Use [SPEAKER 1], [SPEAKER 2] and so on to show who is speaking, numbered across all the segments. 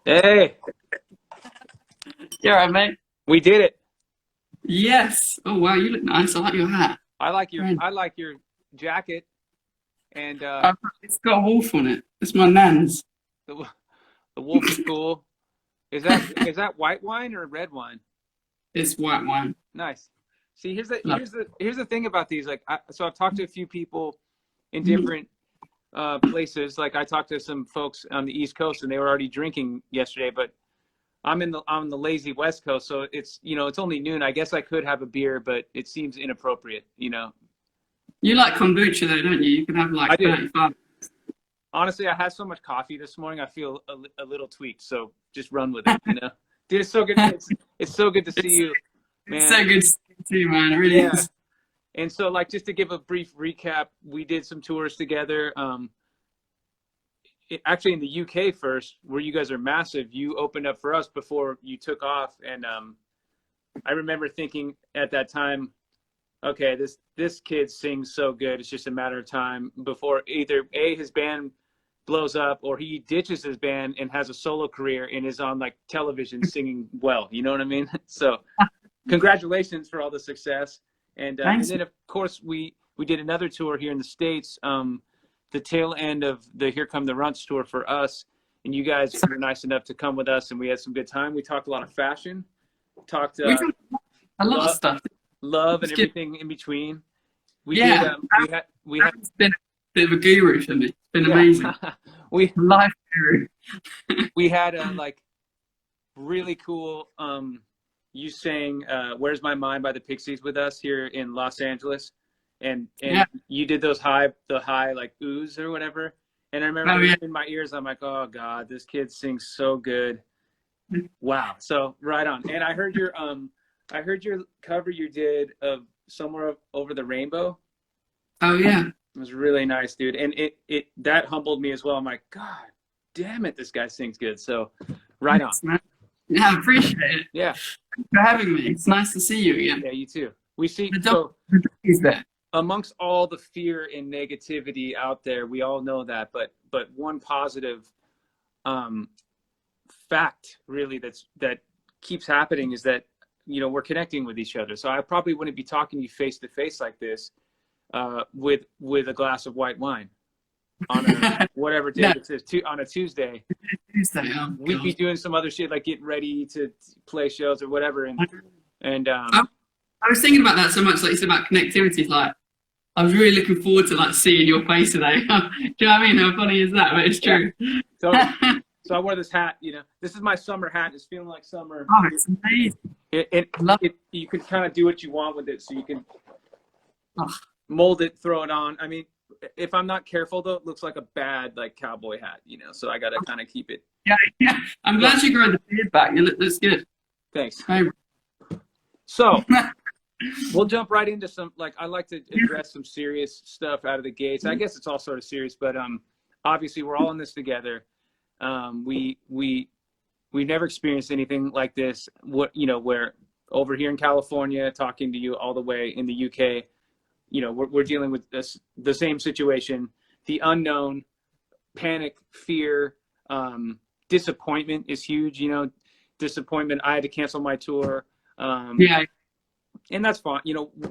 [SPEAKER 1] Hey,
[SPEAKER 2] Yeah, right, mate.
[SPEAKER 1] we did it.
[SPEAKER 2] Yes. Oh wow, you look nice. I like your hat. Friend.
[SPEAKER 1] I like your jacket and
[SPEAKER 2] It's got a wolf on it. It's my nan's.
[SPEAKER 1] the the wolf is cool. Is that white wine or red wine?
[SPEAKER 2] It's white wine.
[SPEAKER 1] Nice. See,
[SPEAKER 2] Love
[SPEAKER 1] here's the thing about these. So I've talked to a few people in
[SPEAKER 2] it.
[SPEAKER 1] different places. Like I talked to some folks on the East Coast and they were already drinking yesterday, but I'm the lazy West Coast, so it's only noon. I guess I could have a beer, but it seems inappropriate.
[SPEAKER 2] You like kombucha though, don't you? You can have
[SPEAKER 1] I
[SPEAKER 2] like
[SPEAKER 1] do.
[SPEAKER 2] 35.
[SPEAKER 1] Honestly, I had so much coffee this morning. I feel a little tweaked. So just run with it. Dude, it's so good. It's so good to see
[SPEAKER 2] It's,
[SPEAKER 1] you,
[SPEAKER 2] it's
[SPEAKER 1] man.
[SPEAKER 2] so good to see you too, man. It really
[SPEAKER 1] Yeah.
[SPEAKER 2] is.
[SPEAKER 1] And so, like, just to give a brief recap, we did some tours together. Actually, in the UK first, where you guys are massive, you opened up for us before you took off, and I remember thinking at that time, okay, this kid sings so good. It's just a matter of time before either his band blows up or he ditches his band and has a solo career and is on like television singing well. You know what I mean? So congratulations for all the success. And
[SPEAKER 2] Thanks.
[SPEAKER 1] then of course we did another tour here in the States, the tail end of the Here Come the Runts tour for us. And you guys were nice enough to come with us and we had some good time. We talked a lot of fashion, talked
[SPEAKER 2] We've done a lot of
[SPEAKER 1] love,
[SPEAKER 2] stuff.
[SPEAKER 1] love and
[SPEAKER 2] It's good.
[SPEAKER 1] everything in between. We did,
[SPEAKER 2] Yeah,
[SPEAKER 1] we had,
[SPEAKER 2] Aaron's been a bit of a guru for me. It's been
[SPEAKER 1] yeah,
[SPEAKER 2] amazing.
[SPEAKER 1] we,
[SPEAKER 2] Life guru.
[SPEAKER 1] we had like really cool, you sang "Where's My Mind" by the Pixies with us here in Los Angeles, and
[SPEAKER 2] Yeah.
[SPEAKER 1] you did the high like oohs or whatever. And I
[SPEAKER 2] Oh
[SPEAKER 1] remember
[SPEAKER 2] yeah.
[SPEAKER 1] in my ears, I'm like, oh God, this kid sings so good. Wow. So right on. And I heard your cover you did of "Somewhere Over the Rainbow."
[SPEAKER 2] Oh yeah.
[SPEAKER 1] It was really nice, dude. And it that humbled me as well. I'm like, God damn it, this guy sings good. So right on.
[SPEAKER 2] Thanks, man. Yeah, I appreciate it.
[SPEAKER 1] Yeah.
[SPEAKER 2] Thanks for having me. It's nice to see you again.
[SPEAKER 1] Yeah, you too. We see
[SPEAKER 2] The dog,
[SPEAKER 1] so
[SPEAKER 2] the dog is there.
[SPEAKER 1] amongst all the fear and negativity out there, we all know that, but one positive um, fact really that keeps happening is that we're connecting with each other. So I probably wouldn't be talking to you face to face like this with a glass of white wine on a whatever day
[SPEAKER 2] No,
[SPEAKER 1] this is, on a Tuesday.
[SPEAKER 2] Tuesday. Oh
[SPEAKER 1] We'd be
[SPEAKER 2] God.
[SPEAKER 1] doing some other shit like getting ready to play shows or whatever, and
[SPEAKER 2] I, I was thinking about that so much. Like you said about connectivity. Like I was really looking forward to like seeing your face today. Do you know what I mean? How funny is that? But it's
[SPEAKER 1] yeah.
[SPEAKER 2] true.
[SPEAKER 1] So I wore this hat. This is my summer hat. It's feeling like summer.
[SPEAKER 2] Oh, it's amazing. I love.
[SPEAKER 1] You can kind of do what you want with it, so you can
[SPEAKER 2] Oh,
[SPEAKER 1] mold it, throw it on. I mean, if I'm not careful though, it looks like a bad like cowboy hat. So I gotta kind of keep it.
[SPEAKER 2] yeah, yeah. I'm
[SPEAKER 1] Yeah,
[SPEAKER 2] glad you grew the beard back. You look. That's good.
[SPEAKER 1] thanks.
[SPEAKER 2] Hey,
[SPEAKER 1] So we'll jump right into some, like, I like to address some serious stuff out of the gates. I guess it's all sort of serious, but obviously we're all in this together. We've never experienced anything like this. Where over here in California, talking to you all the way in the UK, we're dealing with the same situation, the unknown, panic, fear, disappointment is huge. Disappointment. I had to cancel my tour.
[SPEAKER 2] yeah.
[SPEAKER 1] And that's fine.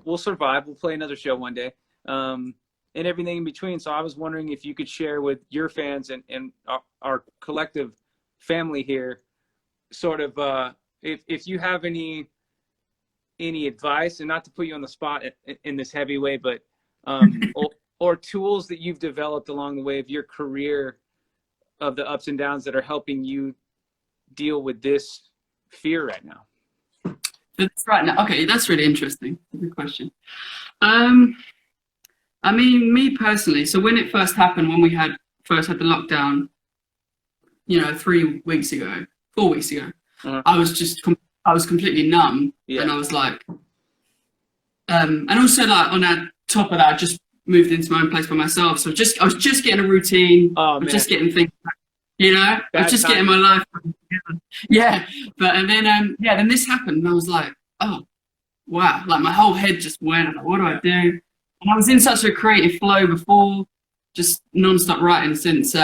[SPEAKER 1] We'll survive. We'll play another show one day, and everything in between. So I was wondering if you could share with your fans and our collective family here, sort of, if you have any advice, and not to put you on the spot in this heavy way, but or tools that you've developed along the way of your career, of the ups and downs that are helping you deal with this fear right now.
[SPEAKER 2] That's right now. Okay, that's really interesting. Good question. Um, I mean, me personally. So when it first happened, when we first had the lockdown, 3 weeks ago, 4 weeks ago,
[SPEAKER 1] Uh-huh.
[SPEAKER 2] I was completely numb,
[SPEAKER 1] Yeah.
[SPEAKER 2] and I was like, and also like on that top of that, I just moved into my own place by myself. So I was just getting a routine.
[SPEAKER 1] Oh
[SPEAKER 2] I was
[SPEAKER 1] man,
[SPEAKER 2] just getting things, I was
[SPEAKER 1] bad
[SPEAKER 2] just getting
[SPEAKER 1] timing.
[SPEAKER 2] my life together. Yeah, but and then then this happened, and I was like, oh wow, like my whole head just went. I'm like, what do I do? And I was in such a creative flow before, just non-stop writing since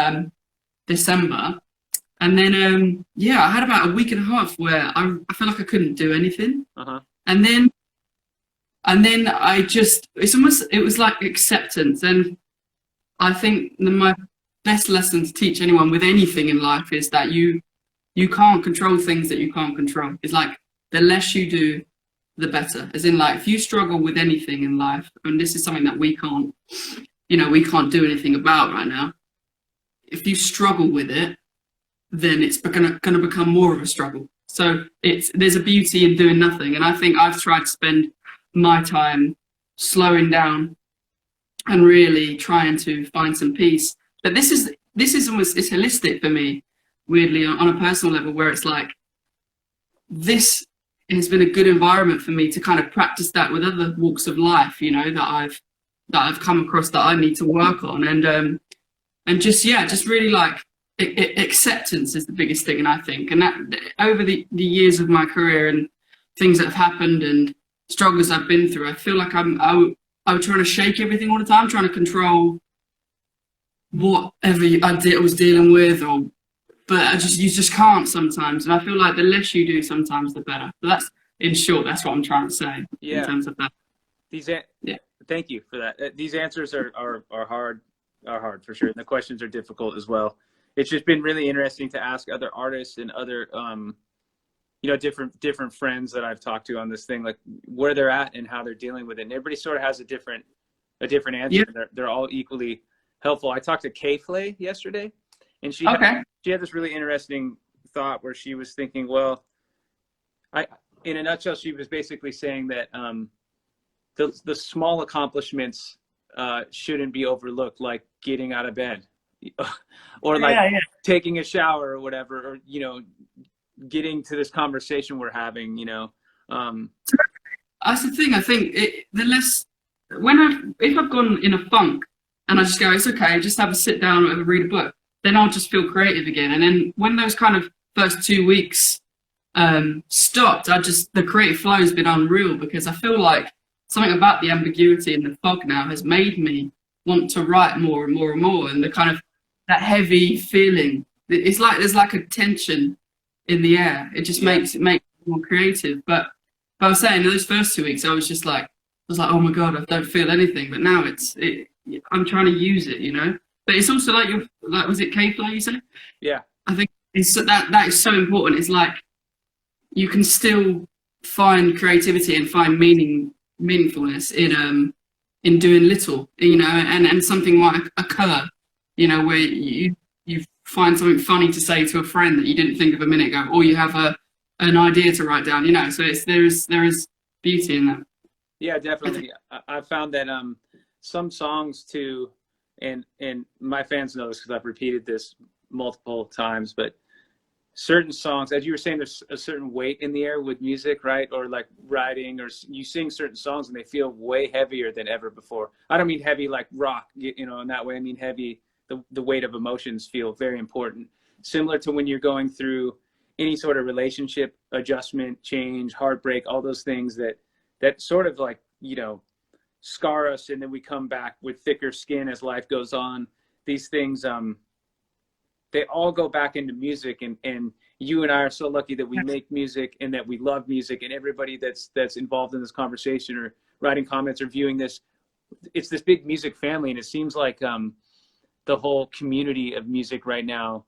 [SPEAKER 2] December. And then, yeah, I had about a week and a half where I felt like I couldn't do anything.
[SPEAKER 1] Uh-huh.
[SPEAKER 2] And then, I just, it was like acceptance. And I think my best lesson to teach anyone with anything in life is that you can't control things that you can't control. It's like the less you do, the better. As in, like, if you struggle with anything in life, and this is something that we can't, we can't do anything about right now. If you struggle with it, then it's going to become more of a struggle. So there's a beauty in doing nothing. And I think I've tried to spend my time slowing down and really trying to find some peace. But this is almost, it's holistic for me, weirdly, on a personal level, where it's like, this has been a good environment for me to kind of practice that with other walks of life, that I've come across that I need to work on. And just really like, acceptance is the biggest thing. And I think, and that over the years of my career and things that have happened and struggles I've been through, I feel like I'm trying to shake everything all the time, trying to control whatever I was dealing with, but you just can't sometimes. And I feel like the less you do sometimes, the better. So that's, in short, that's what I'm trying to say in terms of that.
[SPEAKER 1] Thank you for that. These answers are hard for sure. And the questions are difficult as well. It's just been really interesting to ask other artists and other, different friends that I've talked to on this thing, like where they're at and how they're dealing with it. And everybody sort of has a different answer. Yeah. They're all equally helpful. I talked to K-Flay yesterday, and she had this really interesting thought where she was thinking, well, in a nutshell, she was basically saying that the small accomplishments shouldn't be overlooked, like getting out of bed or like taking a shower or whatever, or, getting to this conversation we're having,
[SPEAKER 2] That's the thing. I think if I've gone in a funk and I just go, it's okay, just have a sit down or read a book, then I'll just feel creative again. And then when those kind of first 2 weeks stopped, the creative flow has been unreal, because I feel like something about the ambiguity and the fog now has made me want to write more and more and more. And the kind of that heavy feeling, it's like there's like a tension in the air. It just makes it more creative. But I was saying, in those first 2 weeks, I was like, oh my God, I don't feel anything. But now I'm trying to use it, But it's also like was it K-Flay you said?
[SPEAKER 1] Yeah.
[SPEAKER 2] I think that is so important. It's like you can still find creativity and find meaningfulness in doing little, and something might occur, where you find something funny to say to a friend that you didn't think of a minute ago, or you have an idea to write down, so there is beauty in that.
[SPEAKER 1] Yeah, definitely. I found that some songs too, and my fans know this because I've repeated this multiple times, but certain songs, as you were saying, there's a certain weight in the air with music, right? Or like writing, or you sing certain songs and they feel way heavier than ever before. I don't mean heavy like rock, in that way. I mean heavy, the weight of emotions feel very important. Similar to when you're going through any sort of relationship adjustment, change, heartbreak, all those things that sort of like, scar us, and then we come back with thicker skin as life goes on. These things, they all go back into music, and you and I are so lucky that we make music and that we love music, and everybody that's involved in this conversation or writing comments or viewing this, it's this big music family. And it seems like the whole community of music right now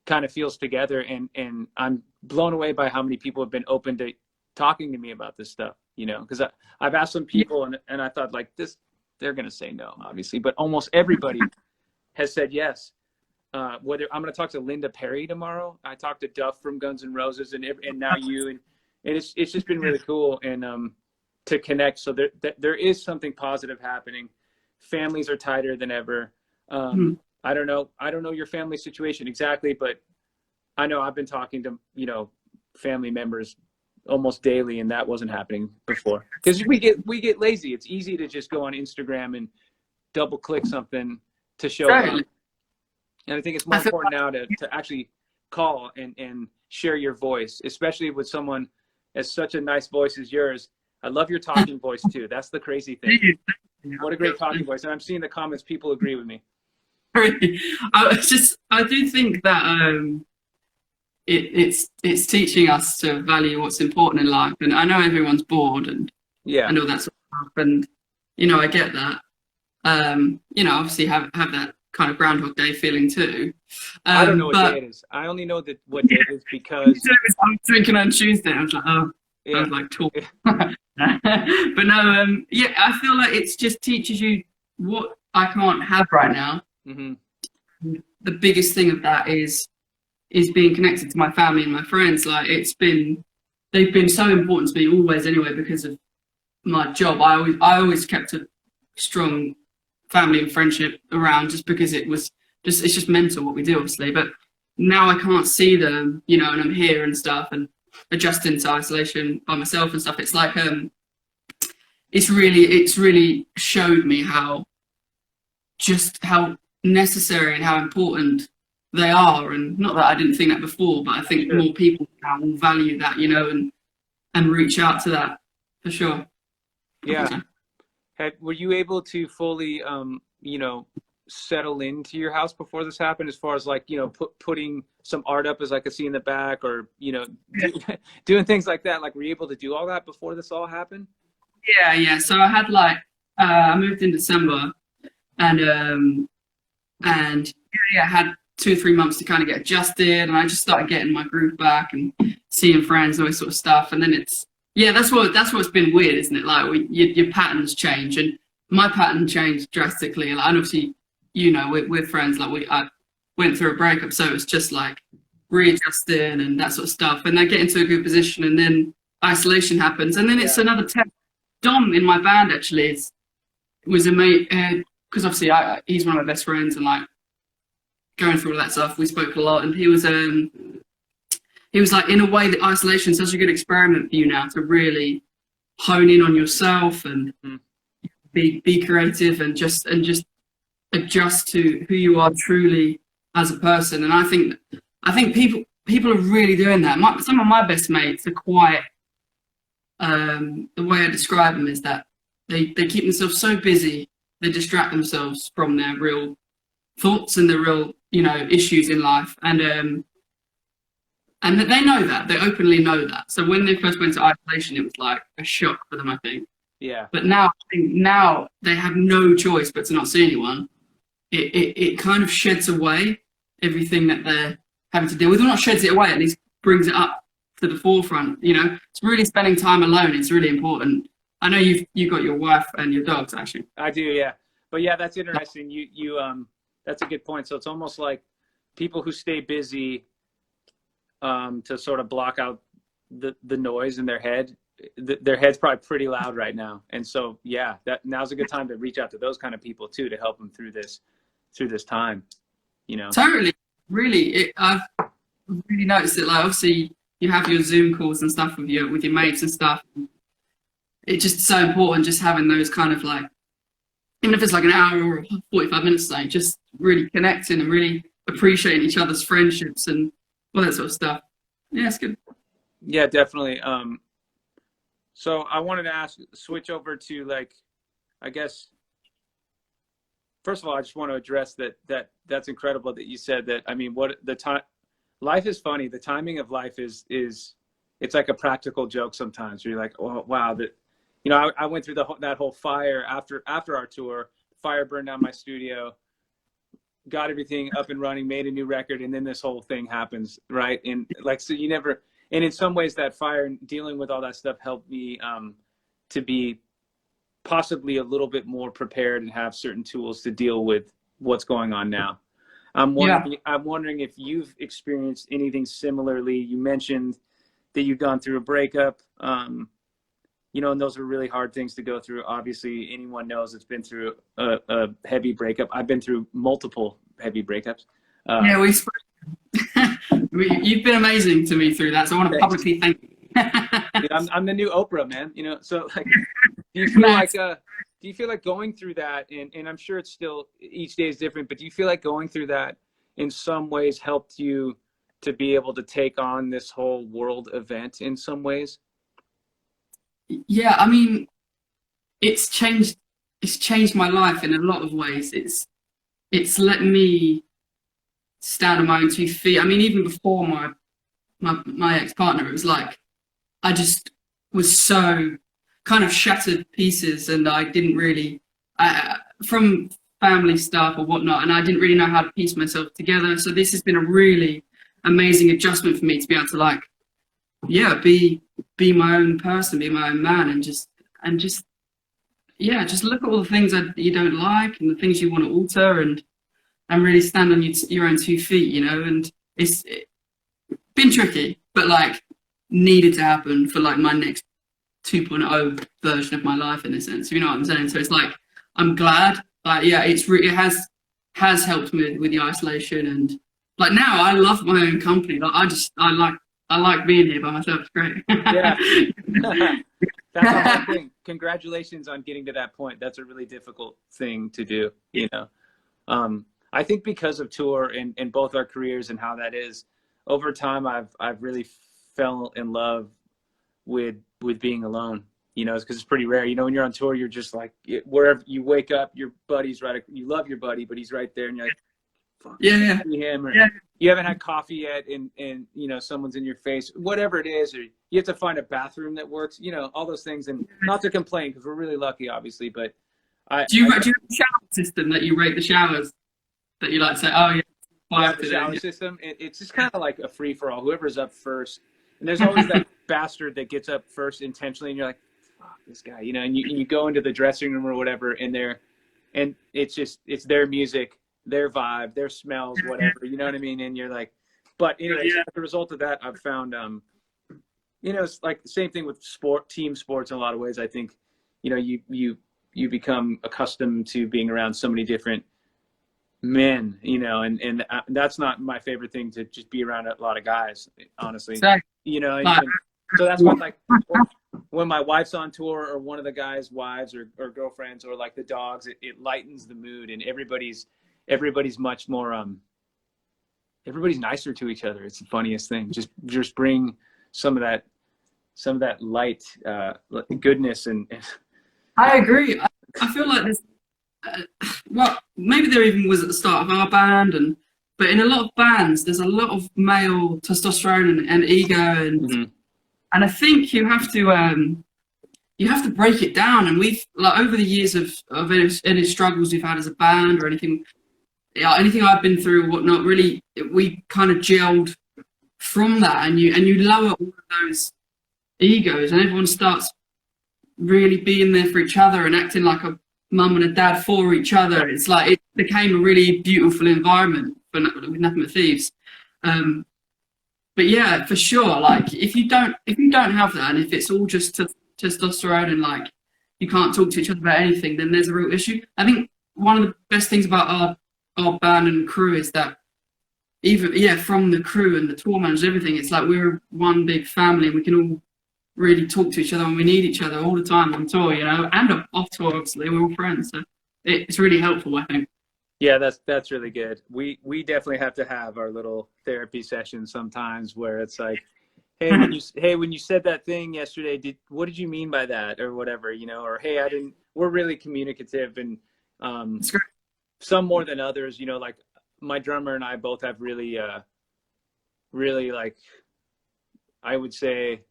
[SPEAKER 1] kind of feels together, and I'm blown away by how many people have been open to talking to me about this stuff, because I've asked some people and I thought like this, they're going to say no, obviously, but almost everybody has said yes. Whether I'm going to talk to Linda Perry tomorrow, I talked to Duff from Guns N' Roses, and now you, and it's just been really cool, and to connect. So there is something positive happening. Families are tighter than ever. I don't know your family situation exactly, but I know I've been talking to family members almost daily, and that wasn't happening before, because we get lazy. It's easy to just go on Instagram and double click something to show up. And I think it's more important now to actually call and share your voice, especially with someone as such a nice voice as yours. I love your talking voice too. That's the crazy thing. What a great talking voice. And I'm seeing the comments, people agree with me.
[SPEAKER 2] I do think that it's teaching us to value what's important in life. And I know everyone's bored
[SPEAKER 1] Yeah.
[SPEAKER 2] and all that sort of stuff. And, you know, I get that. You know, obviously have that kind of Groundhog Day feeling too.
[SPEAKER 1] I don't know what
[SPEAKER 2] But
[SPEAKER 1] day it is. I only know that what day it is because
[SPEAKER 2] I was drinking on Tuesday. I was like, oh, I
[SPEAKER 1] yeah.
[SPEAKER 2] was like, talk. But no, yeah, I feel like it's just teaches you what I can't have right now.
[SPEAKER 1] Hmm.
[SPEAKER 2] The biggest thing of that is being connected to my family and my friends. Like they've been so important to me always anyway because of my job. I always kept a strong family and friendship around just because it's just mental what we do obviously. But now I can't see them, you know, and I'm here and stuff and adjusting to isolation by myself and stuff. It's like it's really showed me how necessary and how important they are. And not that I didn't think that before, but I think
[SPEAKER 1] Sure.
[SPEAKER 2] more people now will value that, you know, and reach out to that for sure.
[SPEAKER 1] Yeah. Were you able to fully, you know, settle into your house before this happened, as far as like, you know, putting some art up as I could see in the back, or, you know, doing things like that? Like, were you able to do all that before this all happened?
[SPEAKER 2] Yeah. So I had like I moved in December and yeah, I had 2 or 3 months to kind of get adjusted, and I just started getting my groove back and seeing friends and all this sort of stuff. And then that's what's been weird, isn't it? Like your patterns change, and my pattern changed drastically. Like, and obviously, you know, we're friends. Like I went through a breakup, so it's just like readjusting and that sort of stuff. And I get into a good position, and then isolation happens, and then it's another test. Dom in my band actually was a mate because obviously he's one of my best friends, and like going through all that stuff, we spoke a lot, and he was like, in a way, that isolation is such a good experiment for you now to really hone in on yourself and be creative and just adjust to who you are truly as a person. And I think people are really doing that. Some of my best mates are quite the way I describe them is that they keep themselves so busy, they distract themselves from their real thoughts and the real, you know, issues in life. And that they know that, they openly know that. So when they first went to isolation, it was like a shock for them, I think.
[SPEAKER 1] Yeah.
[SPEAKER 2] But now they have no choice but to not see anyone. It kind of sheds away everything that they're having to deal with. Well, not sheds it away, at least brings it up to the forefront. You know, it's really spending time alone. It's really important. I know you've got your wife and your dogs, actually.
[SPEAKER 1] I do, yeah. But yeah, that's interesting. You that's a good point. So it's almost like people who stay busy to sort of block out the noise in their head. Their head's probably pretty loud right now, and so yeah, that now's a good time to reach out to those kind of people too, to help them through this time. You know,
[SPEAKER 2] Totally, really. I've really noticed it. Like, obviously, you have your Zoom calls and stuff with your mates and stuff. It's just so important, just having those kind of like, even if it's like an hour or 45 minutes, like just really connecting and really appreciating each other's friendships and all that sort of stuff. Yeah, it's good.
[SPEAKER 1] Yeah, definitely. So I wanted to switch over to, like, I guess, first of all, I just want to address that's incredible that you said that. I mean, what the time, life is funny. The timing of life is it's like a practical joke sometimes, where you're like, oh, wow, that, you know, I went through that whole fire after our tour. Fire burned down my studio, got everything up and running, made a new record, and then this whole thing happens, right? And like, so you never, and in some ways that fire and dealing with all that stuff helped me to be possibly a little bit more prepared and have certain tools to deal with what's going on now. I'm wondering if you've experienced anything similarly. You mentioned that you've gone through a breakup, you know, and those are really hard things to go through. Obviously, anyone knows it's been through a heavy breakup. I've been through multiple heavy breakups.
[SPEAKER 2] Yeah, you've been amazing to me through that. So I want to publicly thank you.
[SPEAKER 1] I'm the new Oprah, man. You know, so like, do you feel like going through that, and I'm sure it's still, each day is different, but do you feel like going through that in some ways helped you to be able to take on this whole world event in some ways?
[SPEAKER 2] Yeah, I mean, it's changed my life in a lot of ways. It's let me stand on my own 2 feet. I mean, even before my my ex-partner, it was like I just was so kind of shattered pieces, and I didn't really, from family stuff or whatnot, and I didn't really know how to piece myself together. So this has been a really amazing adjustment for me to be able to like, yeah, be my own person, be my own man, and just yeah, just look at all the things that you don't like and the things you want to alter, and really stand on your own 2 feet, you know. And it's been tricky, but like needed to happen for like my next 2.0 version of my life in a sense. You know what I'm saying? So it's like I'm glad. Like yeah, it has helped me with the isolation, and like now I love my own company. Like I like being here by myself. It's great.
[SPEAKER 1] Yeah. That's a hard thing. Congratulations on getting to that point. That's a really difficult thing to do, you know. I think because of tour and both our careers and how that is, over time I've really fell in love with being alone, you know, because it's pretty rare. You know, when you're on tour, you're just like, wherever you wake up, your buddy's right. You love your buddy, but he's right there, and you're like, fuck,
[SPEAKER 2] Yeah,
[SPEAKER 1] see him, or
[SPEAKER 2] yeah,
[SPEAKER 1] you haven't had coffee yet, and you know someone's in your face, whatever it is, or you have to find a bathroom that works, you know, all those things. And not to complain, because we're really lucky, obviously, but
[SPEAKER 2] do you have a shower system that you rate the showers that you like say, oh yeah,
[SPEAKER 1] yeah,
[SPEAKER 2] five
[SPEAKER 1] the
[SPEAKER 2] today?
[SPEAKER 1] shower system, it's just kind of like a free for all. Whoever's up first, and there's always that bastard that gets up first intentionally, and you're like, fuck this guy, you know, and you go into the dressing room or whatever, and it's their music, their vibe, their smells, whatever, you know what I mean? And you're like, but anyways, as a result of that, I've found, you know, it's like the same thing with team sports in a lot of ways. I think, you know, you become accustomed to being around so many different men, you know, and that's not my favorite thing, to just be around a lot of guys, honestly.
[SPEAKER 2] Exactly.
[SPEAKER 1] You know, and so that's why, like, when my wife's on tour, or one of the guys' wives or girlfriends, or like the dogs, it lightens the mood, and everybody's much more everybody's nicer to each other. It's the funniest thing. Just bring some of that light goodness and
[SPEAKER 2] I agree. I feel like there's, well, maybe there even was at the start of our band, but in a lot of bands, there's a lot of male testosterone and ego, and I think you have to break it down. And we've, like, over the years of any struggles we've had as a band, or anything I've been through or whatnot, really we kind of gelled from that, and you lower all of those egos, and everyone starts really being there for each other and acting like a mum and a dad for each other. It's like it became a really beautiful environment with Nothing But Thieves. But yeah, for sure, like if you don't have that, and if it's all just testosterone, and like you can't talk to each other about anything, then there's a real issue. I think one of the best things about our band and crew is that even from the crew and the tour managers, everything, it's like we're one big family, and we can all really talk to each other, and we need each other all the time on tour, you know, and off tour, obviously, we're all friends. So it's really helpful, I think.
[SPEAKER 1] yeah, that's really good. We definitely have to have our little therapy sessions sometimes, where it's like, hey, when you said that thing yesterday, what did you mean by that, or whatever, you know, or hey, I didn't. We're really communicative, and some more than others, you know, like my drummer and I both have really like, I would say,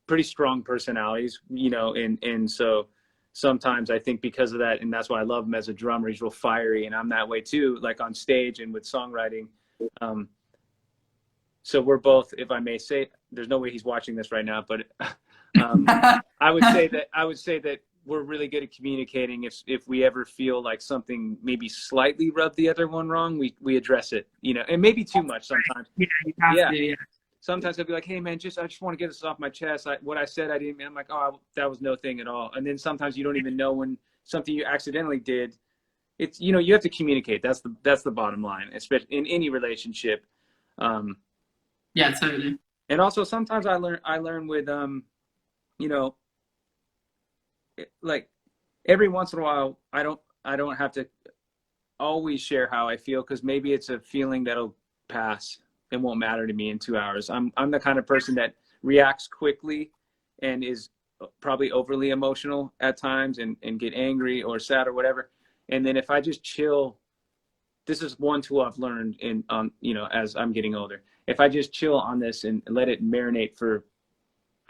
[SPEAKER 1] pretty strong personalities, you know, and so sometimes I think because of that, and that's why I love him as a drummer, he's real fiery, and I'm that way too, like on stage and with songwriting. So we're both, if I may say, there's no way he's watching this right now, but I would say that we're really good at communicating. If we ever feel like something maybe slightly rubbed the other one wrong, we address it, you know, and maybe too much sometimes.
[SPEAKER 2] Yeah, you have to, yeah.
[SPEAKER 1] Sometimes I'll be like, hey man, I just want to get this off my chest. What I said, I didn't mean. I'm like, oh, that was no thing at all. And then sometimes you don't even know when something you accidentally did. It's, you know, you have to communicate. That's the bottom line, especially in any relationship.
[SPEAKER 2] Yeah, totally.
[SPEAKER 1] And also sometimes I learn with, you know, like every once in a while, I don't have to always share how I feel, because maybe it's a feeling that'll pass. It won't matter to me in 2 hours. I'm the kind of person that reacts quickly and is probably overly emotional at times, and get angry or sad or whatever. And then if I just chill this is one tool I've learned in, you know, as I'm getting older. If I just chill on this and let it marinate for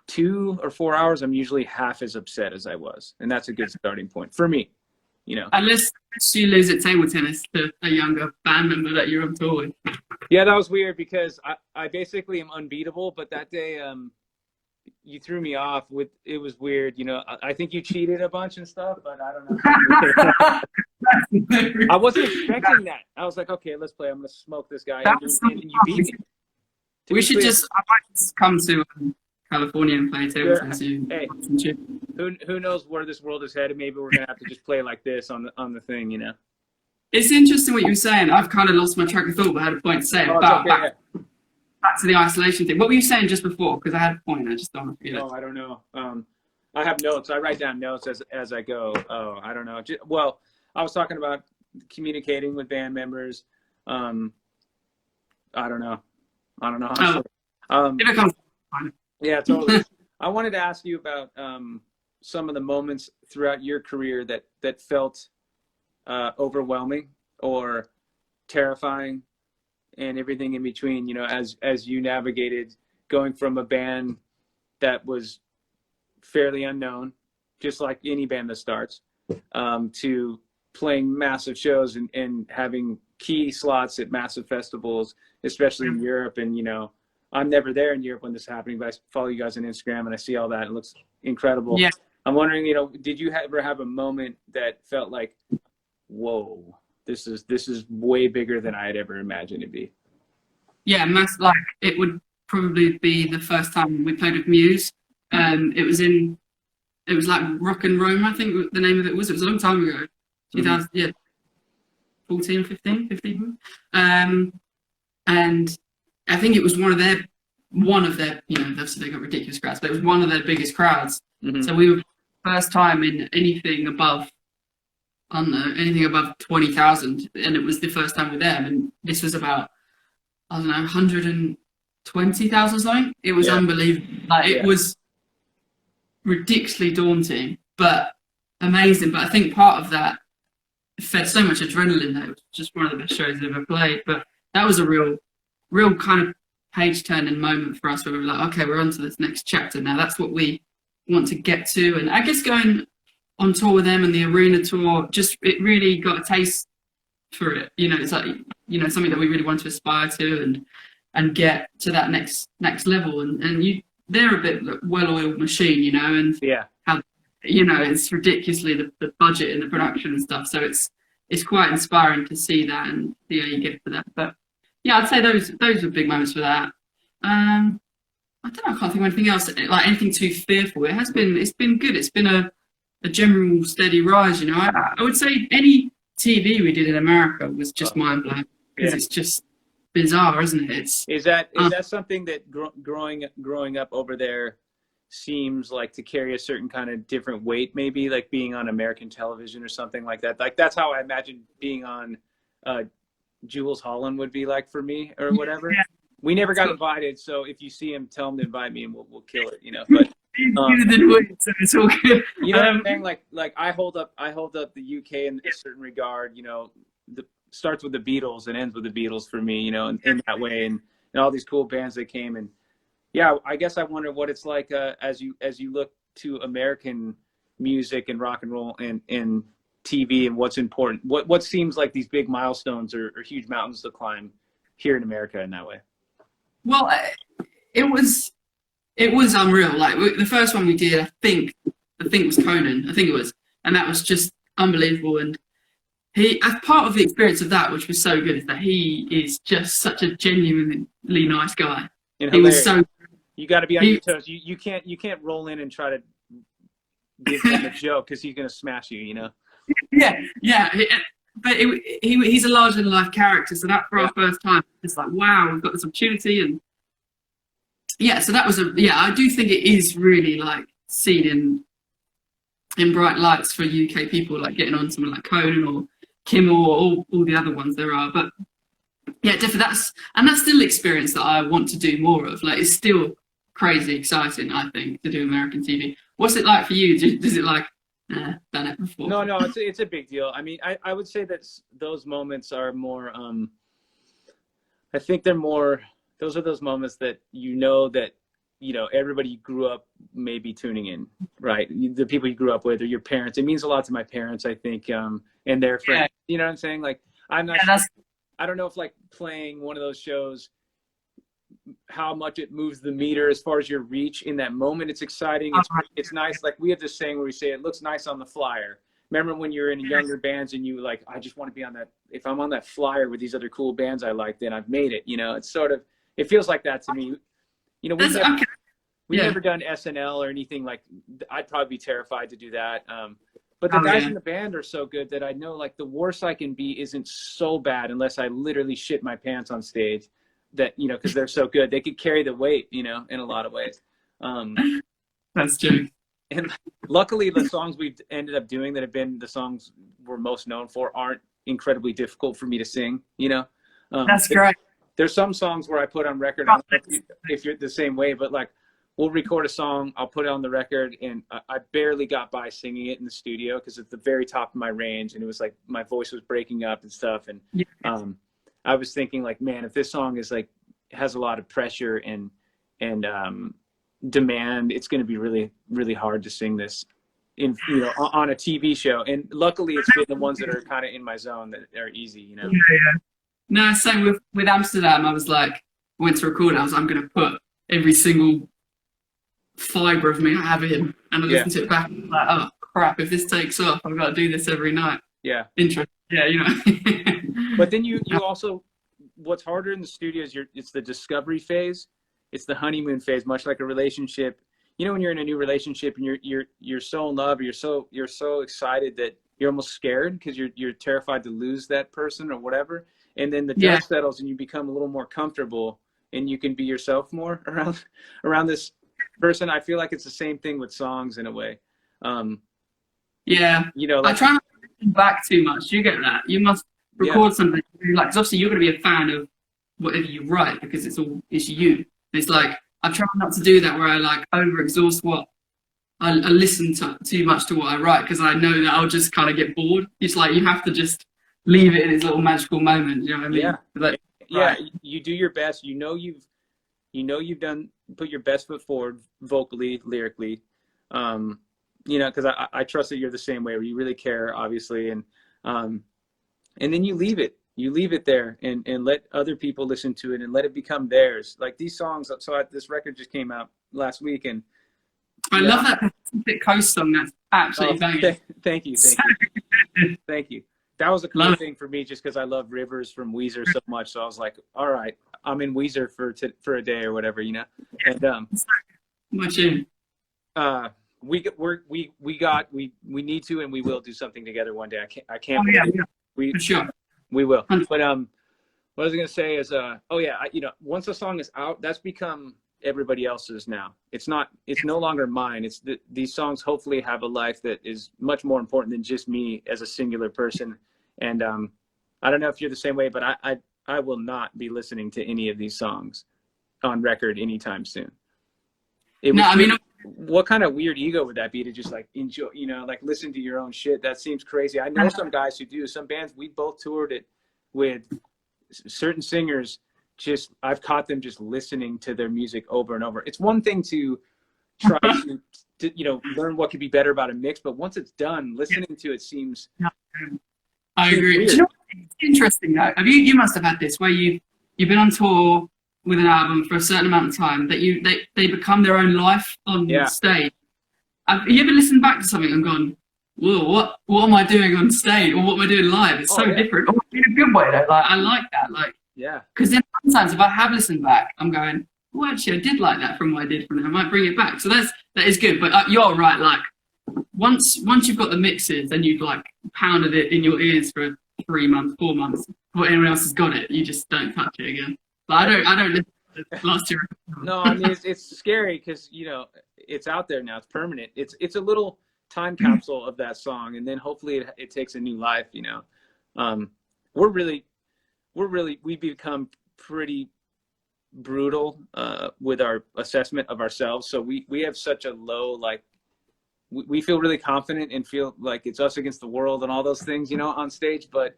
[SPEAKER 1] 2 or 4 hours, I'm usually half as upset as I was. And that's a good starting point for me, you know.
[SPEAKER 2] Unless you lose at table tennis to a younger band member that you're on tour with.
[SPEAKER 1] Yeah, that was weird because I basically am unbeatable, but that day you threw me off with, it was weird, you know. I think you cheated a bunch and stuff, but I don't know. I wasn't expecting that. I was like, okay, let's play. I'm gonna smoke this guy, and you beat me.
[SPEAKER 2] We should just, I might just come to California and play table tennis.
[SPEAKER 1] Hey, who knows where this world is headed? Maybe we're gonna have to just play like this on the thing, you know.
[SPEAKER 2] It's interesting what you were saying. I've kind of lost my track of thought, but I had a point to say about back to the isolation thing. What were you saying just before? Because I had a point. I just don't want to forget it.
[SPEAKER 1] Oh, I don't know. I have notes. I write down notes as I go. Oh, I don't know. Well, I was talking about communicating with band members. I don't know. Yeah, totally. I wanted to ask you about some of the moments throughout your career that felt overwhelming or terrifying, and everything in between, you know, as you navigated going from a band that was fairly unknown, just like any band that starts, to playing massive shows and having key slots at massive festivals, especially in Europe. And, you know, I'm never there in Europe when this is happening, but I follow you guys on Instagram and I see all that. It looks incredible.
[SPEAKER 2] Yeah.
[SPEAKER 1] I'm wondering, you know, did you ever have a moment that felt like, whoa, this is way bigger than I had ever imagined it'd be?
[SPEAKER 2] Yeah, like it would probably be the first time we played with Muse. It was like Rock and Rome, I think the name of it was. It was a long time ago. 2000, yeah, 14, 15. And I think it was one of their, you know, obviously they got ridiculous crowds, but it was one of their biggest crowds. So we were first time in anything above, I don't know, anything above 20,000, and it was the first time with them. And this was about, I don't know, 120,000 or something. It was unbelievable. Like it was ridiculously daunting, but amazing. But I think part of that fed so much adrenaline that it was just one of the best shows I've ever played. But that was a real kind of page turning moment for us, where we were like, okay, we're on to this next chapter now. That's what we want to get to. And I guess going on tour with them and the arena tour, just it really got a taste for it. You know, it's like, you know, something that we really want to aspire to and get to that next level. And they're a bit well-oiled machine, you know, and how, you know, it's ridiculously the budget and the production and stuff. So it's quite inspiring to see that and see how you get to that. But yeah, I'd say those were big moments for that. I don't know, I can't think of anything else, like anything too fearful. It's been good. It's been a general steady rise, you know. I would say any TV we did in America was just mind-blowing, because it's just bizarre, isn't it? Is that
[SPEAKER 1] something that growing up over there seems like to carry a certain kind of different weight, maybe like being on American television or something like that? Like that's how I imagine being on Jules Holland would be like for me, or whatever. Yeah. We never got invited, so if you see him, tell him to invite me and we'll kill it, you know. But
[SPEAKER 2] it's all good.
[SPEAKER 1] You know what I'm saying? Like I hold up the UK in a certain regard, you know. Starts with the Beatles and ends with the Beatles for me, you know, in that way, and all these cool bands that came. And yeah, I guess I wonder what it's like as you look to American music and rock and roll and TV, and what's important, what seems like these big milestones or huge mountains to climb here in America in that way.
[SPEAKER 2] Well, it was unreal. Like the first one we did, I think was Conan. I think it was, and that was just unbelievable. And he, as part of the experience of that, which was so good, is that he is just such a genuinely nice guy.
[SPEAKER 1] He was so. You got to be on your toes. You can't roll in and try to give him a joke, because he's gonna smash you. You know.
[SPEAKER 2] Yeah. But he's a larger than life character, so that for our first time, it's like, wow, we've got this opportunity. And yeah, so that was I do think it is really like seen in bright lights for UK people, like getting on someone like Conan or Kimmel or all the other ones there are. But yeah, definitely that's still an experience that I want to do more of. Like, it's still crazy exciting, I think, to do American TV. What's it like for you? Does it like done it before.
[SPEAKER 1] No, it's a big deal. I mean, I would say that those moments are more, I think they're more, those are those moments that that, everybody grew up maybe tuning in, right? The people you grew up with or your parents. It means a lot to my parents, I think, and their friends.
[SPEAKER 2] Yeah.
[SPEAKER 1] You know what I'm saying? Like, I'm not
[SPEAKER 2] Yeah,
[SPEAKER 1] sure, I don't know if like playing one of those shows, how much it moves the meter as far as your reach in that moment. It's exciting. It's nice. Like we have this saying where we say it looks nice on the flyer. Remember when you're in younger bands and you like, I just want to be on that. If I'm on that flyer with these other cool bands I like, then I've made it. It's sort of, it feels like that to me. We've never done SNL or anything like. I'd probably be terrified to do that. But the guys in the band are so good that I know like the worst I can be isn't so bad unless I literally shit my pants on stage. That because they're so good, they could carry the weight, in a lot of ways.
[SPEAKER 2] That's true.
[SPEAKER 1] And luckily, the songs we've ended up doing that have been the songs we're most known for aren't incredibly difficult for me to sing.
[SPEAKER 2] That's great.
[SPEAKER 1] There's some songs where I put on record. I don't know if you're the same way, but like we'll record a song, I'll put it on the record, and I barely got by singing it in the studio because it's the very top of my range, and it was like my voice was breaking up and stuff, and I was thinking like, man, if this song is like has a lot of pressure and demand, it's going to be really, really hard to sing this on a TV show. And luckily, it's been the ones that are kind of in my zone that are easy.
[SPEAKER 2] Yeah. No, same with Amsterdam. I was like, went to record. I'm going to put every single fiber of me I have in, and I listened to it back. And I was like, oh crap! If this takes off, I've got to do this every night. Yeah. Interesting. Yeah,
[SPEAKER 1] But then you also, what's harder in the studio is it's the discovery phase. It's the honeymoon phase, much like a relationship. When you're in a new relationship and you're so in love, or you're so excited that you're almost scared because you're terrified to lose that person or whatever. And then the dust settles and you become a little more comfortable and you can be yourself more around this person. I feel like it's the same thing with songs in a way. I try
[SPEAKER 2] not to listen back too much. You get that? You must record something you like, because obviously you're going to be a fan of whatever you write because it's you. It's like I try not to do that where I like overexhaust what I listen to too much to what I write because I know that I'll just kind of get bored. It's like you have to just leave it in its little magical moment. You know what I mean?
[SPEAKER 1] You do your best. You've put your best foot forward vocally, lyrically. Because I trust that you're the same way where you really care, obviously, and then you leave it. You leave it there and let other people listen to it and let it become theirs. Like these songs. So this record just came out last week, and
[SPEAKER 2] I love that Pacific Coast song. That's absolutely banging.
[SPEAKER 1] Thank you. Thank you. That was a cool thing for me, just because I love Rivers from Weezer so much. So I was like, all right, I'm in Weezer for a day or whatever, And
[SPEAKER 2] much in.
[SPEAKER 1] We need to and we will do something together one day. I can't.
[SPEAKER 2] For sure.
[SPEAKER 1] We will. But what I was gonna say is once a song is out, that's become everybody else's now. It's no longer mine. These songs hopefully have a life that is much more important than just me as a singular person. And I don't know if you're the same way, but I will not be listening to any of these songs on record anytime soon. What kind of weird ego would that be to just like enjoy, like listen to your own shit? That seems crazy. I know some guys who do. Some bands, we both toured it with certain singers. I've caught them just listening to their music over and over. It's one thing to try to learn what could be better about a mix, but once it's done, listening to it seems.
[SPEAKER 2] I agree. Do you know what's interesting though? You must have had this where you've been on tour with an album for a certain amount of time that they become their own life on stage. Have you ever listened back to something and gone, whoa, what am I doing on stage, or what am I doing live? It's so different. Or in a good way though. Like I like that. Like because then sometimes if I have listened back, I'm going, well, actually I did like that from what I did from there. I might bring it back. So that is good. But you're right. Like once you've got the mixes and you've like pounded it in your ears for 3 months, 4 months, before anyone else has got it, you just don't touch it again. But I don't listen to the last year.
[SPEAKER 1] No, I mean it's scary because it's out there now. It's permanent. It's a little time capsule of that song, and then hopefully it takes a new life. We've become pretty brutal with our assessment of ourselves. So we have such a low we feel really confident and feel like it's us against the world and all those things, you know, on stage. But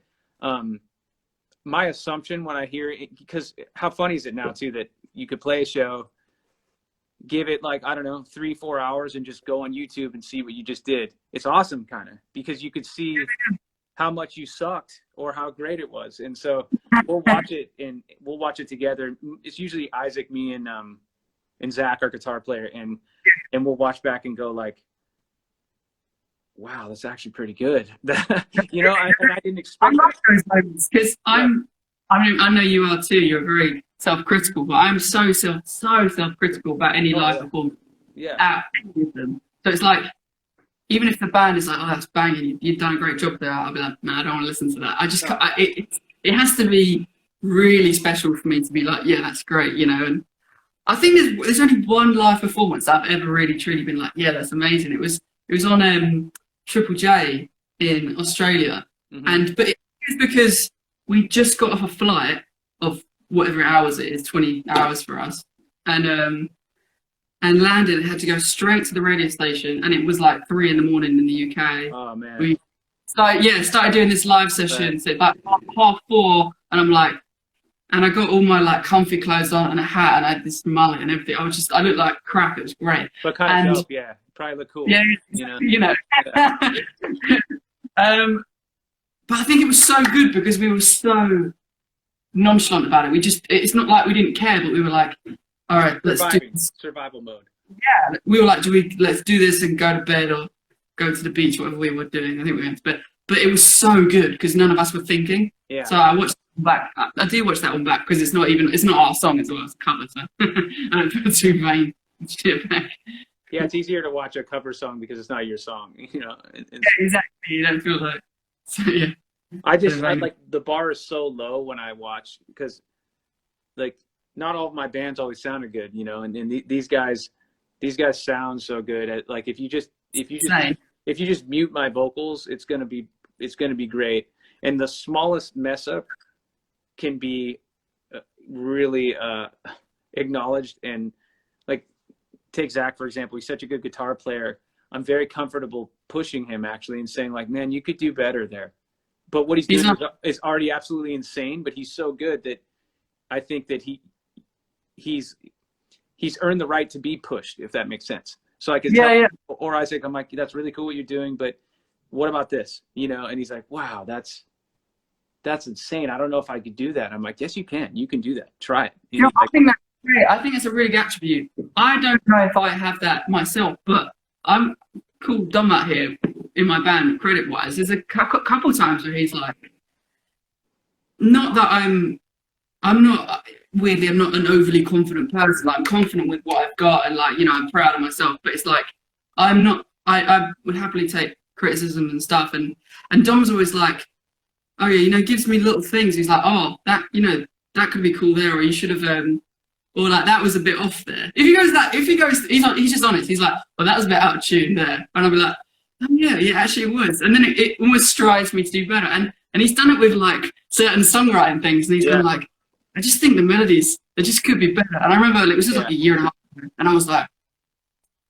[SPEAKER 1] my assumption when I hear it, because how funny is it now too that you could play a show, give it like, I don't know, 3-4 hours and just go on YouTube and see what you just did. It's awesome, kind of, because you could see how much you sucked or how great it was. And so we'll watch it together. It's usually Isaac, me, and Zach, our guitar player, and we'll watch back and go like, wow, that's actually pretty good. You know, and I didn't expect
[SPEAKER 2] I like those moments because I mean, I know you are too. You're very self-critical, but I'm so self-critical about any live performance.
[SPEAKER 1] Yeah.
[SPEAKER 2] At any of them. So it's like, even if the band is like, oh, that's banging, you've done a great job there, I'll be like, man, I don't want to listen to that. I just, it has to be really special for me to be like, yeah, that's great, you know. And I think there's only one live performance I've ever really truly been like, yeah, that's amazing. It was on Triple J in Australia, but it was because we just got off a flight of whatever hours it is, 20 hours for us, and landed and had to go straight to the radio station, and it was like 3 a.m. in the UK.
[SPEAKER 1] Oh man.
[SPEAKER 2] We started doing this live session, right. So about 4:30, and I'm like, and I got all my like comfy clothes on and a hat, and I had this mullet and everything. I looked like crap. It was great.
[SPEAKER 1] But kind of dope, yeah. Probably look cool.
[SPEAKER 2] Yeah, you know. But I think it was so good because we were so nonchalant about it. It's not like we didn't care, but we were like, all right, let's do this.
[SPEAKER 1] Survival mode.
[SPEAKER 2] Yeah, we were like, let's do this and go to bed or go to the beach, whatever we were doing. I think we went to bed. But it was so good because none of us were thinking. Yeah. So I watched it back. I do watch that one back because it's not our song as well as a cover. So I don't feel too vain. Shit back.
[SPEAKER 1] Yeah, it's easier to watch a cover song because it's not your song, you know.
[SPEAKER 2] Yeah, exactly. You don't feel like. So yeah.
[SPEAKER 1] I like the bar is so low when I watch because, like, not all of my bands always sounded good, you know, and these guys sound so good. At, like, if you just mute my vocals, it's gonna be great. And the smallest mess up can be really acknowledged. And like, take Zach for example. He's such a good guitar player. I'm very comfortable pushing him actually and saying like, man, you could do better there. But what he's doing is already absolutely insane. But he's so good that I think that he's earned the right to be pushed, if that makes sense. So I can tell, or Isaac, I'm like, that's really cool what you're doing, but what about this? You know, and he's like, wow, that's insane. I don't know if I could do that. I'm like, yes, you can. You can do that. Try it.
[SPEAKER 2] You know, I think that's great. I think it's a really good attribute. I don't know if I have that myself, but I'm cool Dom out here in my band, credit-wise. There's a couple times where he's like, not that I'm not, weirdly, I'm not an overly confident person. Like, I'm confident with what I've got and, like, you know, I'm proud of myself. But it's like, I'm not, I would happily take criticism and stuff. And Dom's always like, oh, yeah, you know, gives me little things. He's like, oh, that, you know, that could be cool there. Or you should have, or like, that was a bit off there. He's just honest. He's like, well, that was a bit out of tune there. And I'll be like, oh, yeah, actually it was. And then it almost strives me to do better. And he's done it with, like, certain songwriting things. And he's been like, I just think the melodies, they just could be better. And I remember it was just like a year and a half ago, and I was like,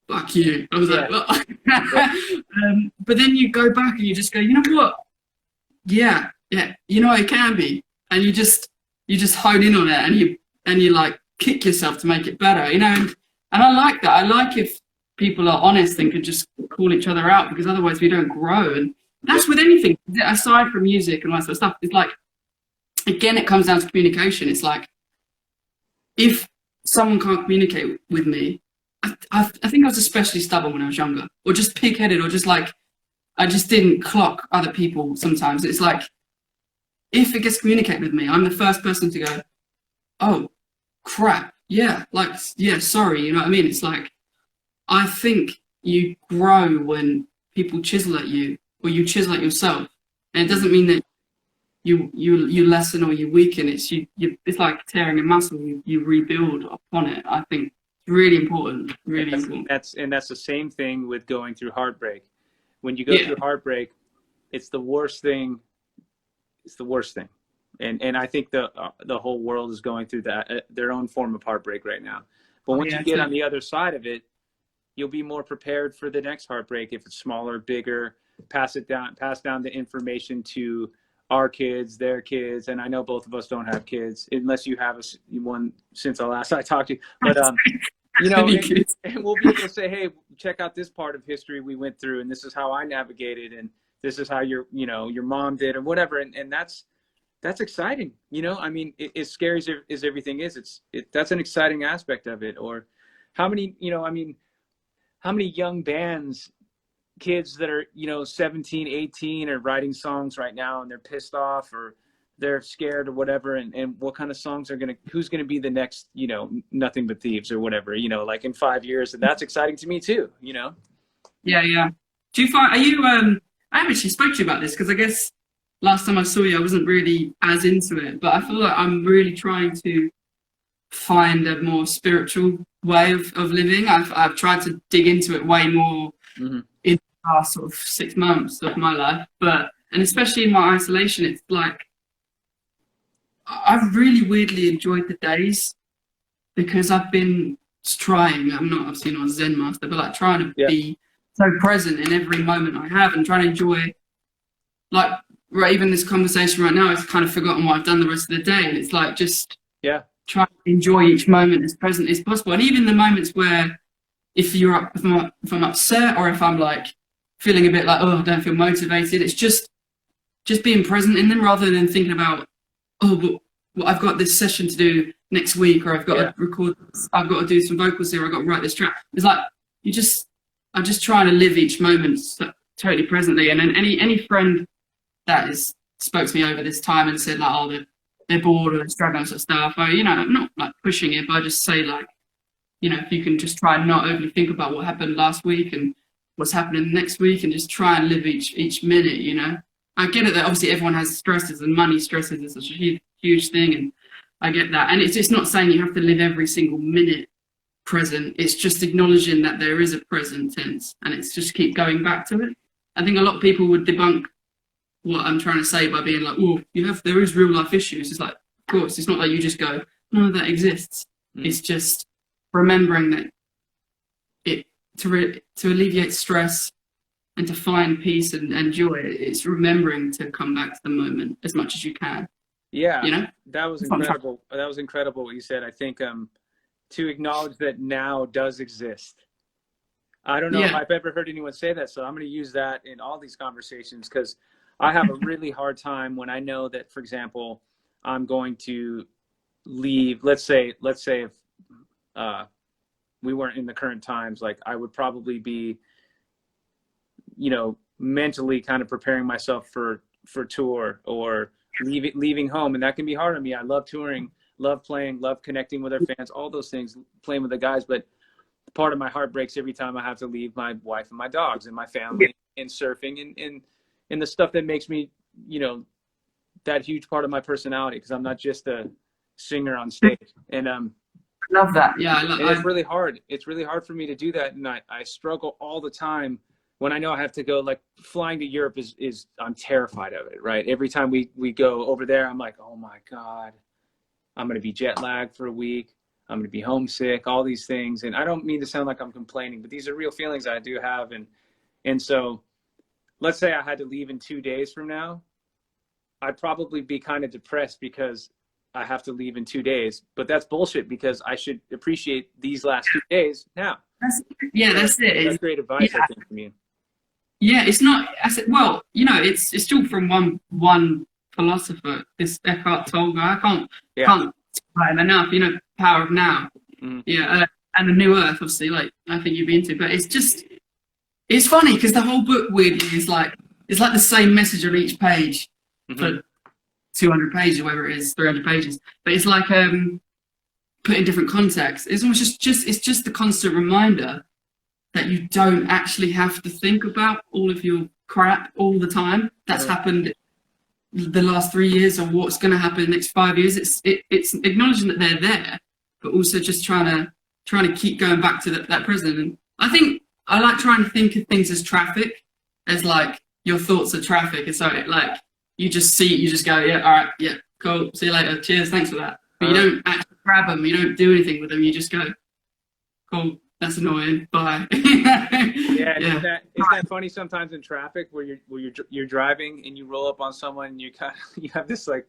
[SPEAKER 2] fuck you. I was like, well. But then you go back and you just go, you know what? Yeah, you know, it can be. And you just hone in on it and you like kick yourself to make it better, you know? And I like that. I like if people are honest and can just call each other out, because otherwise we don't grow. And that's with anything, aside from music and all that sort of stuff. It's like, again, it comes down to communication. It's like, if someone can't communicate with me, I think I was especially stubborn when I was younger, or just pig-headed, or just like, I just didn't clock other people sometimes. It's like, if it gets communicated with me, I'm the first person to go, oh, crap, yeah, like, yeah, sorry, you know what I mean? It's like, I think you grow when people chisel at you, or you chisel at yourself. And it doesn't mean that you lessen or you weaken. It's like tearing a muscle. You rebuild upon it. I think it's really important. Really important.
[SPEAKER 1] That's the same thing with going through heartbreak. When you go through heartbreak, it's the worst thing. It's the worst thing. And I think the whole world is going through that their own form of heartbreak right now. But once you get on the other side of it, you'll be more prepared for the next heartbreak. If it's smaller, bigger, pass down the information to our kids, their kids. And I know both of us don't have kids unless you have one since the last I talked to you. But, you know, and we'll be able to say, hey, check out this part of history we went through, and this is how I navigated, and this is how your mom did, or whatever. And that's exciting. You know, I mean, as scary as everything is, that's an exciting aspect of it. Or how many, how many young bands, kids that are, 17, 18 are writing songs right now, and they're pissed off or they're scared or whatever. And what kind of songs who's going to be the next, Nothing But Thieves or whatever, like in 5 years. And that's exciting to me too, Yeah.
[SPEAKER 2] Yeah. Do you find, I actually spoke to you about this because I guess last time I saw you, I wasn't really as into it, but I feel like I'm really trying to find a more spiritual way of living. I've tried to dig into it way more in the past sort of 6 months of my life, and especially in my isolation, it's like I've really weirdly enjoyed the days because I've been trying. I'm not obviously not a Zen master, but like trying to be so present in every moment I have and trying to enjoy, like, right, even this conversation right now, I've kind of forgotten what I've done the rest of the day, and it's like just try to enjoy each moment as present as possible. And even the moments where if I'm upset, or if I'm like feeling a bit like, oh, I don't feel motivated, it's just being present in them rather than thinking about, oh, but I've got this session to do next week, or I've got to record, I've got to do some vocals here, I've got to write this track. It's like I'm just trying to live each moment totally presently. And then any friend that spoke to me over this time and said like, oh, they're bored or they're struggling with stuff, or, I'm not like pushing it, but I just say like, if you can just try and not overly think about what happened last week and what's happening next week, and just try and live each minute, I get it that obviously everyone has stresses, and money stresses is such a huge thing, and I get that. And it's not saying you have to live every single minute present. It's just acknowledging that there is a present tense, and it's just keep going back to it. I think a lot of people would debunk what I'm trying to say by being like, well, there is real life issues. It's like, of course, it's not like you just go, no, that exists. It's just remembering that to alleviate stress and to find peace and joy, it's remembering to come back to the moment as much as you can.
[SPEAKER 1] Yeah, that was incredible. That was incredible what you said. I think to acknowledge that now does exist. I don't know if I've ever heard anyone say that, so I'm going to use that in all these conversations, because I have a really hard time when I know that, for example, I'm going to leave. Let's say if we weren't in the current times, like I would probably be, mentally kind of preparing myself for tour or leaving home. And that can be hard on me. I love touring, love playing, love connecting with our fans, all those things, playing with the guys. But part of my heart breaks every time I have to leave my wife and my dogs and my family and surfing and the stuff that makes me, that huge part of my personality, because I'm not just a singer on stage. And
[SPEAKER 2] I love that. Yeah,
[SPEAKER 1] it's really hard. It's really hard for me to do that, and I struggle all the time when I know I have to go. Like flying to Europe is I'm terrified of it. Right, every time we go over there, I'm like, oh my god, I'm gonna be jet lagged for a week. I'm gonna be homesick. All these things, and I don't mean to sound like I'm complaining, but these are real feelings I do have. And so, let's say I had to leave in 2 days from now, I'd probably be kind of depressed because I have to leave in 2 days, but that's bullshit, because I should appreciate these last 2 days now.
[SPEAKER 2] That's it.
[SPEAKER 1] That's great advice, I think, from you.
[SPEAKER 2] Yeah, it's not. I said, well, it's still from one philosopher, this Eckhart Tolle guy. I can't write him enough. Power of Now. Yeah, and the New Earth, obviously, like I think you'd be into. But it's funny because the whole book weirdly is like it's like the same message on each page for 200 pages, whatever it is, 300 pages. But it's like put in different contexts. It's almost just the constant reminder that you don't actually have to think about all of your crap all the time that's happened the last 3 years, or what's going to happen in the next 5 years. It's acknowledging that they're there, but also just trying to keep going back to that present. And I think I like trying to think of things as traffic, as like your thoughts are traffic. And so like you just go, yeah, all right, yeah, cool, see you later, cheers, thanks for that. But you don't actually grab them, you don't do anything with them, you just go, cool, That's annoying. Bye.
[SPEAKER 1] Yeah,
[SPEAKER 2] Yeah.
[SPEAKER 1] isn't that funny sometimes in traffic where you're driving and you roll up on someone and you kind of you have this like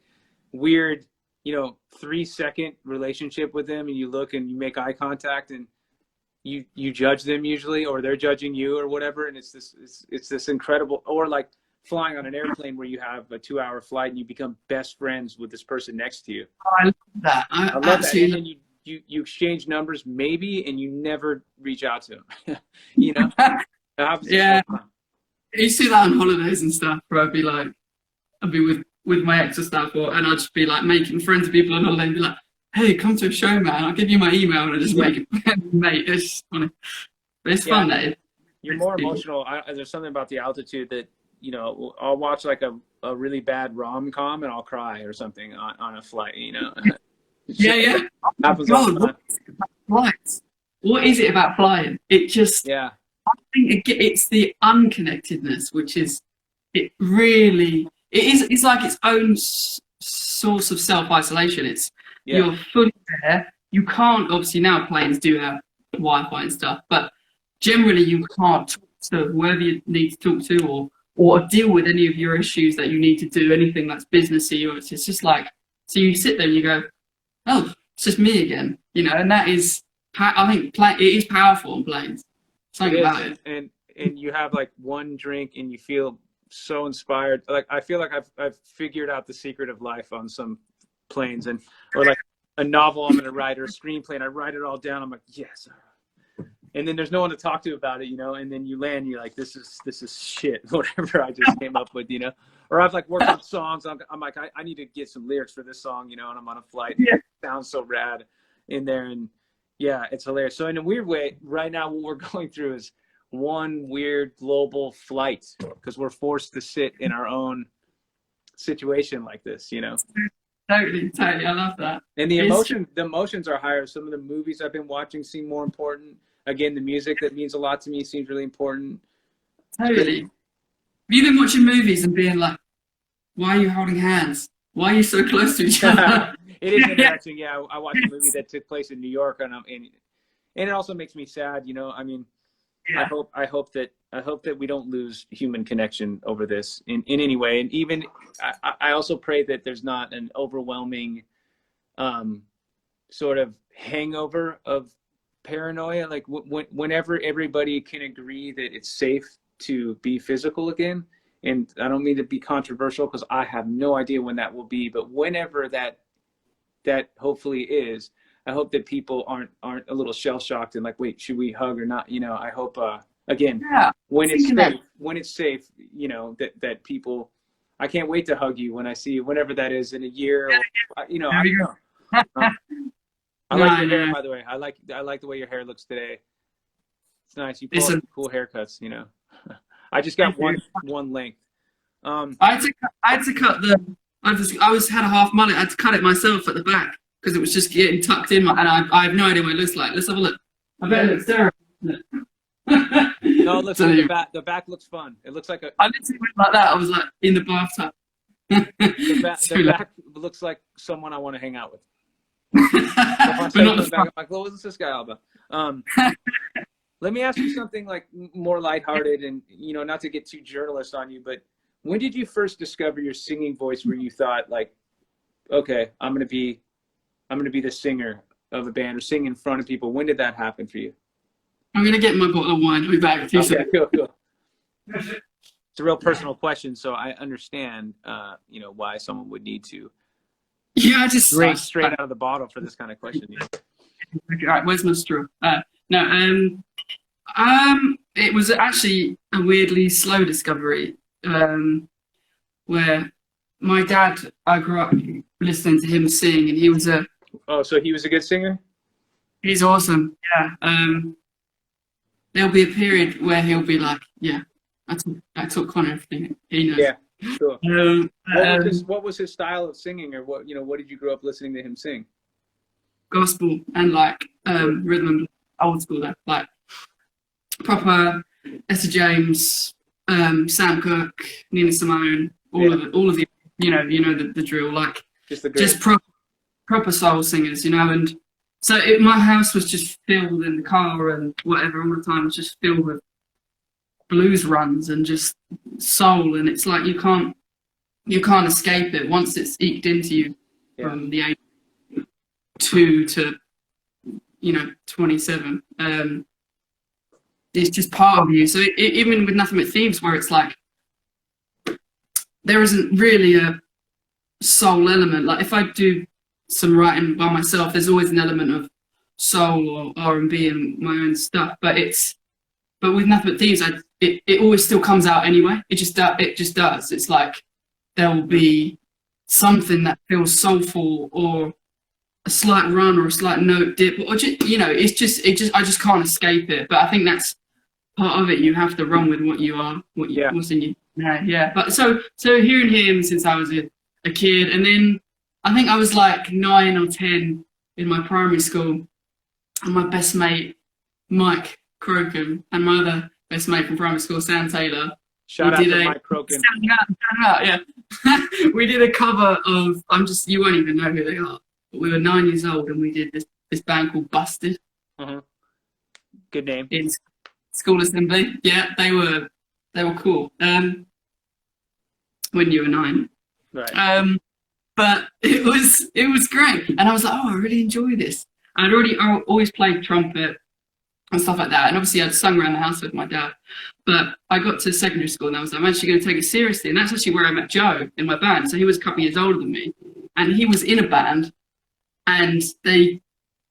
[SPEAKER 1] weird, 3-second relationship with them, and you look and you make eye contact and you judge them usually, or they're judging you or whatever, and it's this incredible, or like flying on an airplane where you have a 2-hour flight and you become best friends with this person next to you.
[SPEAKER 2] I love that.
[SPEAKER 1] I love that. And then you exchange numbers maybe, and you never reach out to them.
[SPEAKER 2] Yeah. You see that on holidays and stuff, where I'd be with my ex or stuff, and I'd just be like making friends with people on holiday and be like, hey, come to a show, man. I'll give you my email, and I just make it, mate. It's just funny. But it's fun, that.
[SPEAKER 1] You're more emotional. There's something about the altitude that, I'll watch like a really bad rom-com and I'll cry or something on a flight,
[SPEAKER 2] Yeah.
[SPEAKER 1] Happens
[SPEAKER 2] God,
[SPEAKER 1] all the time.
[SPEAKER 2] Flights. What is it about flying? It just, I think it's the unconnectedness, which is, it's like its own source of self-isolation. You're fully there. You can't, obviously now planes do have Wi-Fi and stuff, but generally you can't talk to whoever you need to talk to or deal with any of your issues that you need to do, anything that's businessy, or it's just like, so you sit there and you go, oh, it's just me again, and that is, I think it is powerful on planes. Something about it.
[SPEAKER 1] And you have like one drink and you feel so inspired. Like, I feel like I've figured out the secret of life on some planes, or like a novel I'm going to write or a screenplay, and I write it all down. I'm like, yes. And then there's no one to talk to about it, and then you land, you're like, this is shit, whatever I just came up with, or I've like worked on songs. I'm like, I need to get some lyrics for this song, and I'm on a flight. Yeah. It sounds so rad in there. And yeah, it's hilarious. So in a weird way, right now, what we're going through is one weird global flight, because we're forced to sit in our own situation like this,
[SPEAKER 2] Totally. I love that.
[SPEAKER 1] And the emotions are higher. Some of the movies I've been watching seem more important. Again, the music that means a lot to me seems really important.
[SPEAKER 2] Totally. Have you been watching movies and being like, why are you holding hands? Why are you so close to each other?
[SPEAKER 1] It is interesting. Yeah, I watched a movie that took place in New York, and it also makes me sad. I mean, yeah. I hope that we don't lose human connection over this in any way. And even I also pray that there's not an overwhelming sort of hangover of paranoia. Like whenever everybody can agree that it's safe to be physical again, and I don't mean to be controversial because I have no idea when that will be, but whenever that hopefully is, I hope that people aren't a little shell shocked and like, wait, should we hug or not? I hope again, when it's safe, that people, I can't wait to hug you when I see you, whenever that is, in a year, or, I don't know. I like your hair, by the way. I like the way your hair looks today. It's nice. You pull out cool haircuts, I just got one length.
[SPEAKER 2] I had to cut I had a half mullet. I had to cut it myself at the back because it was just getting tucked in, and I have no idea what it looks like. Let's have a look. I bet it looks terrible.
[SPEAKER 1] No, look, the back looks fun. It looks like
[SPEAKER 2] I literally went like that. I was like in the bathtub.
[SPEAKER 1] The back looks like someone I want to hang out with. I'm like, well, what's this guy all about? Let me ask you something like more lighthearted, and not to get too journalist on you, but when did you first discover your singing voice where you thought like, okay, I'm gonna be the singer of a band or sing in front of people? When did that happen for you?
[SPEAKER 2] I'm gonna get my bottle of wine. I'll be back in 2 seconds.
[SPEAKER 1] Cool. It's a real personal question, so I understand why someone would need to drink straight out of the bottle for this kind of question.
[SPEAKER 2] All right, where's my straw? It was actually a weirdly slow discovery, where my dad, I grew up listening to him sing, and he was
[SPEAKER 1] so he was a good singer?
[SPEAKER 2] He's awesome, yeah. There'll be a period where he'll be like, yeah, I taught Conor everything he knows. Yeah,
[SPEAKER 1] sure. What was his style of singing, or what did you grow up listening to him sing?
[SPEAKER 2] Gospel and like rhythm and old school, like proper Etta James, Sam Cooke, Nina Simone, all of the the drill, like just proper soul singers, and my house was just filled in the car and whatever all the time was just filled with blues runs and just soul, and it's like you can't escape it once it's eked into you from the age of 2 to 27. It's just part of you. So even with Nothing But Thieves, where it's like there isn't really a soul element. Like if I do some writing by myself, there's always an element of soul or R&B and my own stuff. But with Nothing But Thieves, it always still comes out anyway. It just does. It's like there will be something that feels soulful, or a slight run, or a slight note dip, or just, I just can't escape it. But I think that's part of it. You have to run with what you are, what's in you. Yeah. But so hearing him since I was a kid, and then I think I was like 9 or 10 in my primary school, and my best mate Mike Crocombe and my other best mate from primary school, Sam Taylor.
[SPEAKER 1] Shout out to Mike Crocombe.
[SPEAKER 2] Yeah. We did a cover of you won't even know who they are. But we were 9 years old and we did this band called Busted.
[SPEAKER 1] Good name.
[SPEAKER 2] In school assembly. Yeah, they were cool. When you were 9.
[SPEAKER 1] Right.
[SPEAKER 2] But it was great. And I was like, oh, I really enjoy this. I always played trumpet and stuff like that. And obviously I'd sung around the house with my dad. But I got to secondary school and I was like, I'm actually going to take it seriously. And that's actually where I met Joe in my band. So he was a couple of years older than me. And he was in a band. And they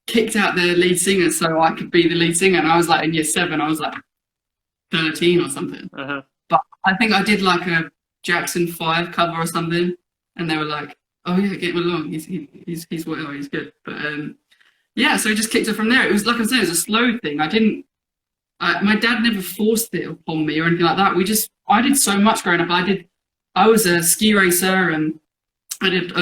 [SPEAKER 2] kicked out the lead singer so I could be the lead singer. And I was like in year 7, I was like 13 or something. But I think I did like a Jackson 5 cover or something. And they were like, oh yeah, get him along. He's whatever, he's good. But yeah, so it just kicked it from there. It was like I said, it was a slow thing. My dad never forced it upon me or anything like that. I did so much growing up. I was a ski racer, and I did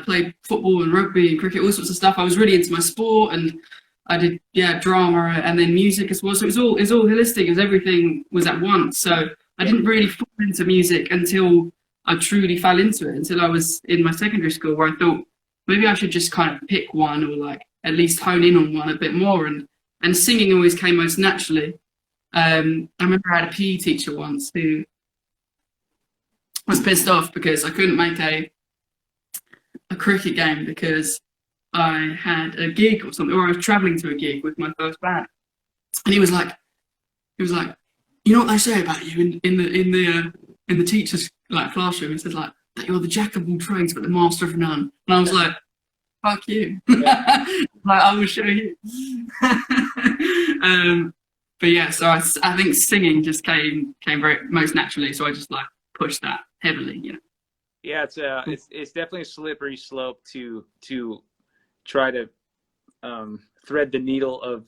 [SPEAKER 2] play football and rugby and cricket, all sorts of stuff. I was really into my sport, and I did drama and then music as well. So it was all holistic, as everything was at once. So I didn't really fall into music until I truly fell into it, until I was in my secondary school, where I thought maybe I should just kind of pick one, or like at least hone in on one a bit more. And singing always came most naturally. I remember I had a PE teacher once who was pissed off because I couldn't make a cricket game because I had a gig or something, or I was traveling to a gig with my first band. And he was like, you know what they say about you in the teacher's classroom? He said like that you're the jack of all trades but the master of none. And I was like, fuck you. Like, I will show you. But yeah, so I think singing just came very most naturally. So I just pushed that heavily,
[SPEAKER 1] Yeah, it's definitely a slippery slope to try to thread the needle of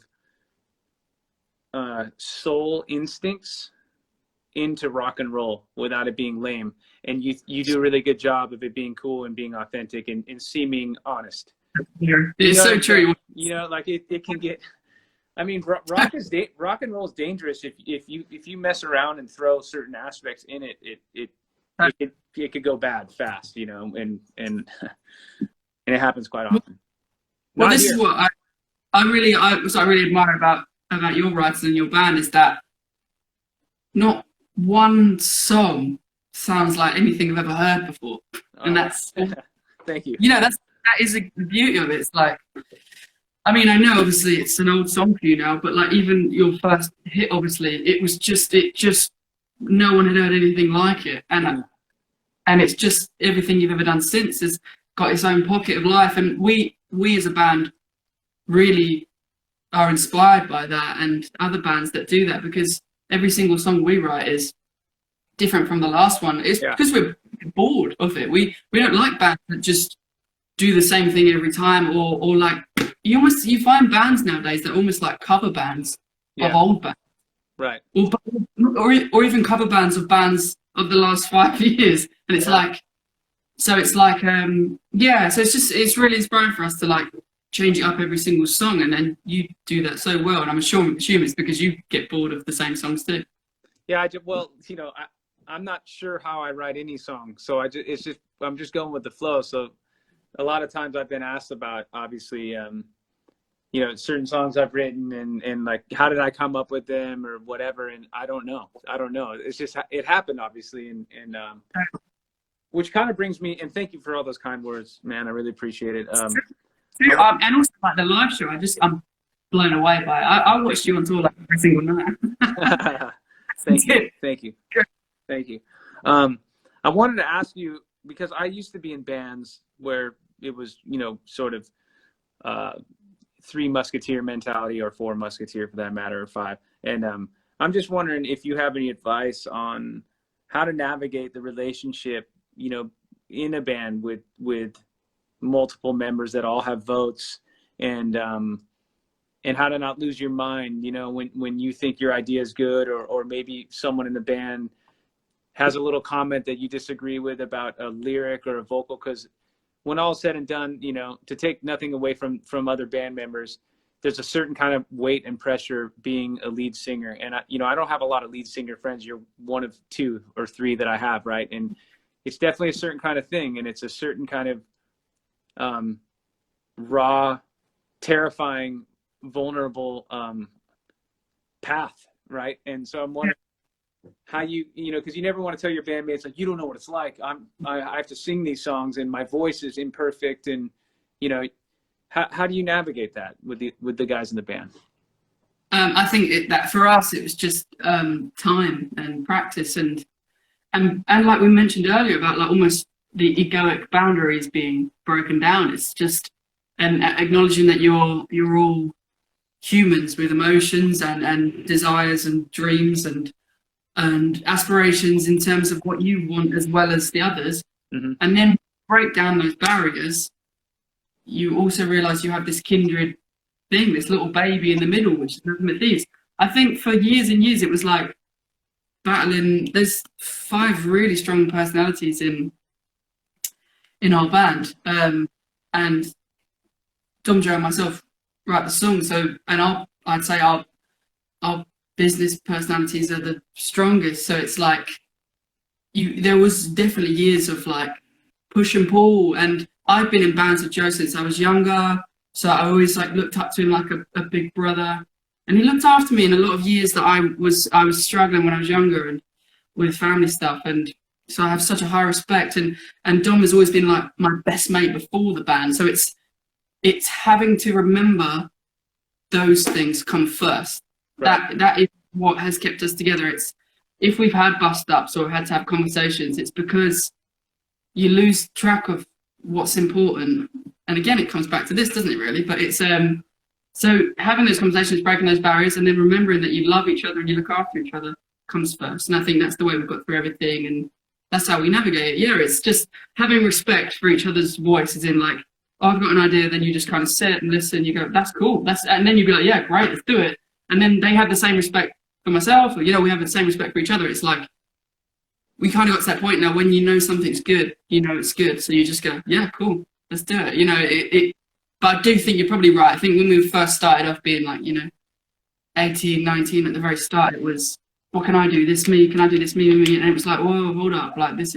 [SPEAKER 1] soul instincts into rock and roll without it being lame. And you do a really good job of it being cool and being authentic and seeming honest.
[SPEAKER 2] It's so true.
[SPEAKER 1] It can get. I mean, rock and roll is dangerous if you mess around and throw certain aspects in it. It could go bad fast, and it happens quite often.
[SPEAKER 2] Well, this is what I really admire about your writers and your band, is that not one song sounds like anything I've ever heard before, and that's
[SPEAKER 1] thank you.
[SPEAKER 2] That is the beauty of it. It's like, I mean, I know obviously it's an old song for you now, but like even your first hit, obviously it just no one had heard anything like it, and it's just everything you've ever done since has got its own pocket of life. And we as a band really are inspired by that, and other bands that do that, because every single song we write is different from the last one. It's because we're bored of it. We don't like bands that just do the same thing every time, or like you find bands nowadays that are almost like cover bands of old bands,
[SPEAKER 1] right?
[SPEAKER 2] Or even cover bands of the last 5 years, and it's so it's really inspiring for us to change it up every single song, and then you do that so well. And I'm assuming it's because you get bored of the same songs too.
[SPEAKER 1] Yeah, I'm not sure how I write any song, so I'm just going with the flow. So a lot of times I've been asked about, obviously, you know, certain songs I've written and like, how did I come up with them or whatever? And I don't know. It's just, it happened obviously. And which kind of brings me, and thank you for all those kind words, man. I really appreciate it.
[SPEAKER 2] And also like the live show, I'm blown away by it. I watched you on tour like every single night.
[SPEAKER 1] Thank you. I wanted to ask you, because I used to be in bands where it was, you know, sort of three musketeer mentality, or four musketeer for that matter, or five. And I'm just wondering if you have any advice on how to navigate the relationship, you know, in a band with multiple members that all have votes, and how to not lose your mind, you know, when you think your idea is good, or maybe someone in the band has a little comment that you disagree with about a lyric or a vocal. Because when all is said and done, you know, to take nothing away from other band members, there's a certain kind of weight and pressure being a lead singer. And I don't have a lot of lead singer friends. You're one of two or three that I have, right? And it's definitely a certain kind of thing, and it's a certain kind of raw, terrifying, vulnerable path, right? And so I'm wondering how you know, because you never want to tell your bandmates, like, you don't know what it's like. I have to sing these songs and my voice is imperfect, and you know, how do you navigate that with the guys in the band?
[SPEAKER 2] I think that for us it was just time and practice, and like we mentioned earlier about like almost the egoic boundaries being broken down. It's just and acknowledging that you're all humans with emotions and desires and dreams and aspirations in terms of what you want as well as the others.
[SPEAKER 1] Mm-hmm.
[SPEAKER 2] And then break down those barriers. You also realize you have this kindred thing, this little baby in the middle, which is nothing but these. I think for years and years it was like battling. There's 5 really strong personalities in our band, and Dom, Joe, and myself write the song. So, and I'd say our business personalities are the strongest. So it's like there was definitely years of like push and pull. And I've been in bands with Joe since I was younger, so I always like looked up to him like a big brother. And he looked after me in a lot of years that I was struggling when I was younger and with family stuff. And so I have such a high respect. And Dom has always been like my best mate before the band. So it's having to remember those things come first. Right. That is what has kept us together. It's if we've had bust ups or had to have conversations, it's because you lose track of what's important. And again, it comes back to this, doesn't it, really? But it's so having those conversations, breaking those barriers, and then remembering that you love each other and you look after each other comes first. And I think that's the way we've got through everything, and that's how we navigate it. Yeah, it's just having respect for each other's voices. In like, oh, I've got an idea, then you just kind of sit and listen. You go, that's cool. And then you be like, yeah, great, let's do it. And then they have the same respect for myself, or you know, we have the same respect for each other. It's like we kind of got to that point now when you know something's good, you know it's good, so you just go, yeah, cool, let's do it. You know, but I do think you're probably right. I think when we first started off being like, you know, 18, 19 at the very start, it was, what can I do? This me? Can I do this me? And it was like, whoa, hold up, like this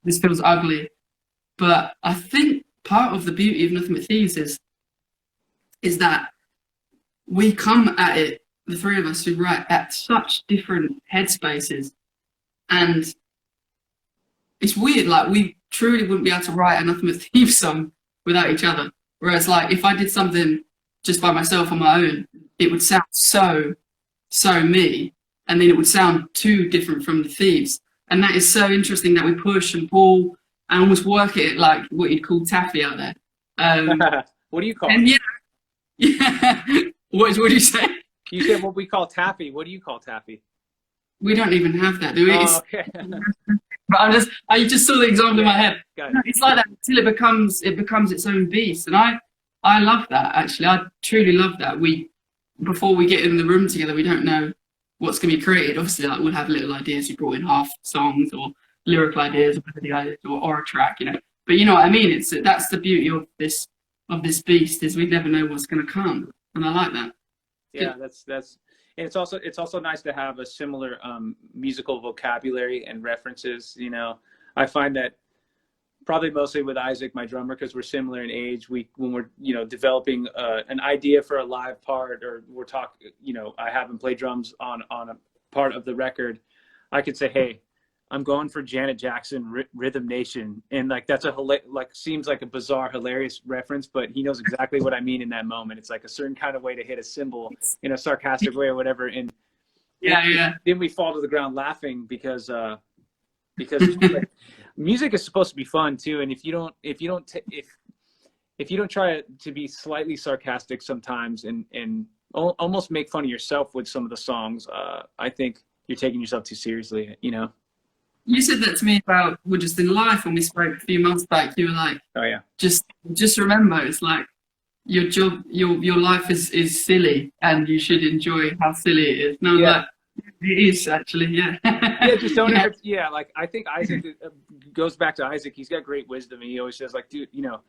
[SPEAKER 2] feels ugly. But I think part of the beauty of Nothing But Thieves is that we come at it, the three of us who write, at such different headspaces. And it's weird, like we truly wouldn't be able to write a Nothing But Thieves song without each other. Whereas like if I did something just by myself on my own, it would sound so me, and then it would sound too different from the Thieves. And that is so interesting that we push and pull and almost work it like what you'd call taffy out there.
[SPEAKER 1] What do you call it?
[SPEAKER 2] Yeah. What do you say?
[SPEAKER 1] You said what we call taffy. What do you call taffy?
[SPEAKER 2] We don't even have that, do we?
[SPEAKER 1] Oh, okay.
[SPEAKER 2] But I just saw the example in my head.
[SPEAKER 1] Got it.
[SPEAKER 2] It's like that until it becomes its own beast. And I love that, actually. I truly love that. Before we get in the room together, we don't know what's going to be created. Obviously, like, we'll have little ideas. You brought in half songs or lyrical ideas or melody ideas or a track, you know. But you know what I mean? That's the beauty of this beast, is we never know what's going to come. And I like that.
[SPEAKER 1] Yeah, that's and it's also nice to have a similar musical vocabulary and references. You know, I find that probably mostly with Isaac, my drummer, because we're similar in age. When we're, you know, developing an idea for a live part, or we're talking, you know, I haven't played drums on a part of the record, I could say, hey, I'm going for Janet Jackson, Rhythm Nation. And like, that's seems like a bizarre, hilarious reference, but he knows exactly what I mean in that moment. It's like a certain kind of way to hit a cymbal in a sarcastic way or whatever. And then we fall to the ground laughing because like, music is supposed to be fun too. And if you don't try to be slightly sarcastic sometimes and almost make fun of yourself with some of the songs, I think you're taking yourself too seriously, you know?
[SPEAKER 2] You said that to me about We're Just in Life when we spoke a few months back. You were like,
[SPEAKER 1] oh yeah,
[SPEAKER 2] just remember, it's like your job, your life is silly, and you should enjoy how silly it is. No, like, it is actually, yeah.
[SPEAKER 1] Yeah, just don't ever, like, I think Isaac goes back to Isaac. He's got great wisdom, and he always says, like, dude, you know,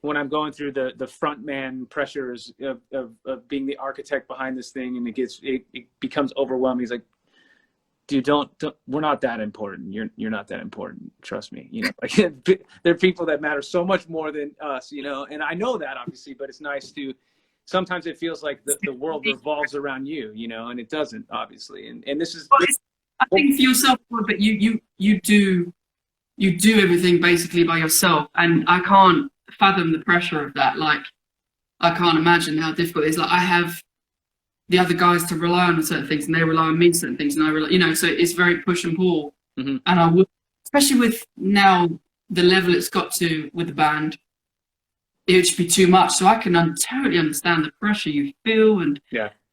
[SPEAKER 1] when I'm going through the front man pressures of being the architect behind this thing, and it becomes overwhelming, he's like, dude, don't we're not that important. You're not that important. Trust me. You know, like, there are people that matter so much more than us, you know, and I know that obviously, but it's nice to, sometimes it feels like the world revolves around you, you know, and it doesn't, obviously. And this is,
[SPEAKER 2] I think for yourself, but you do everything basically by yourself, and I can't fathom the pressure of that. Like, I can't imagine how difficult it is. Like, I have the other guys to rely on certain things, and they rely on me on certain things, and I rely, you know, so it's very push and pull.
[SPEAKER 1] Mm-hmm.
[SPEAKER 2] And I would, especially with now the level it's got to with the band, it would be too much. So I can totally understand the pressure you feel, and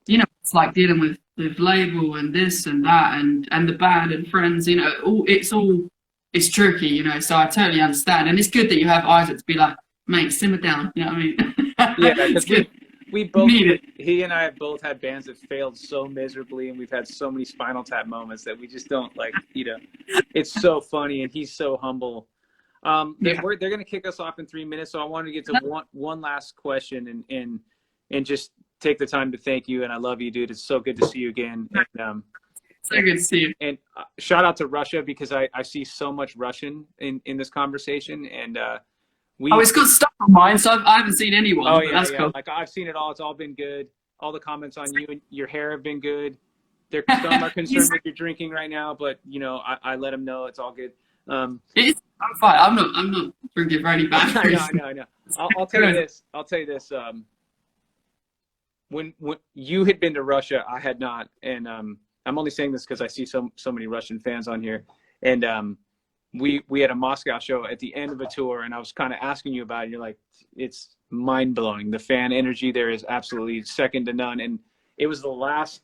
[SPEAKER 2] you know, it's like dealing with label and this and that, and the band and friends, you know, it's tricky, you know. So I totally understand, and it's good that you have Isaac to be like, mate, simmer down, you know what I mean?
[SPEAKER 1] Yeah, because we both, he and I have both had bands that failed so miserably, and we've had so many Spinal Tap moments that we just don't, like, you know, it's so funny, and he's so humble. They're going to kick us off in 3 minutes, so I wanted to get to one last question and just take the time to thank you. And I love you, dude. It's so good to see you again. And,
[SPEAKER 2] so good to see you.
[SPEAKER 1] And shout out to Russia, because I see so much Russian in this conversation, and
[SPEAKER 2] it's got stuff on mine, so I haven't seen anyone.
[SPEAKER 1] Oh yeah,
[SPEAKER 2] that's cool.
[SPEAKER 1] Like, I've seen it all. It's all been good. All the comments on you and your hair have been good. Some are concerned with your drinking right now, but you know, I let them know it's all good.
[SPEAKER 2] I'm fine. I'm not drinking for any bad reason.
[SPEAKER 1] I know. I'll tell you this. When you had been to Russia, I had not, and I'm only saying this because I see so many Russian fans on here, and we had a Moscow show at the end of a tour, and I was kind of asking you about it. You're like, it's mind blowing. The fan energy there is absolutely second to none, and it was the last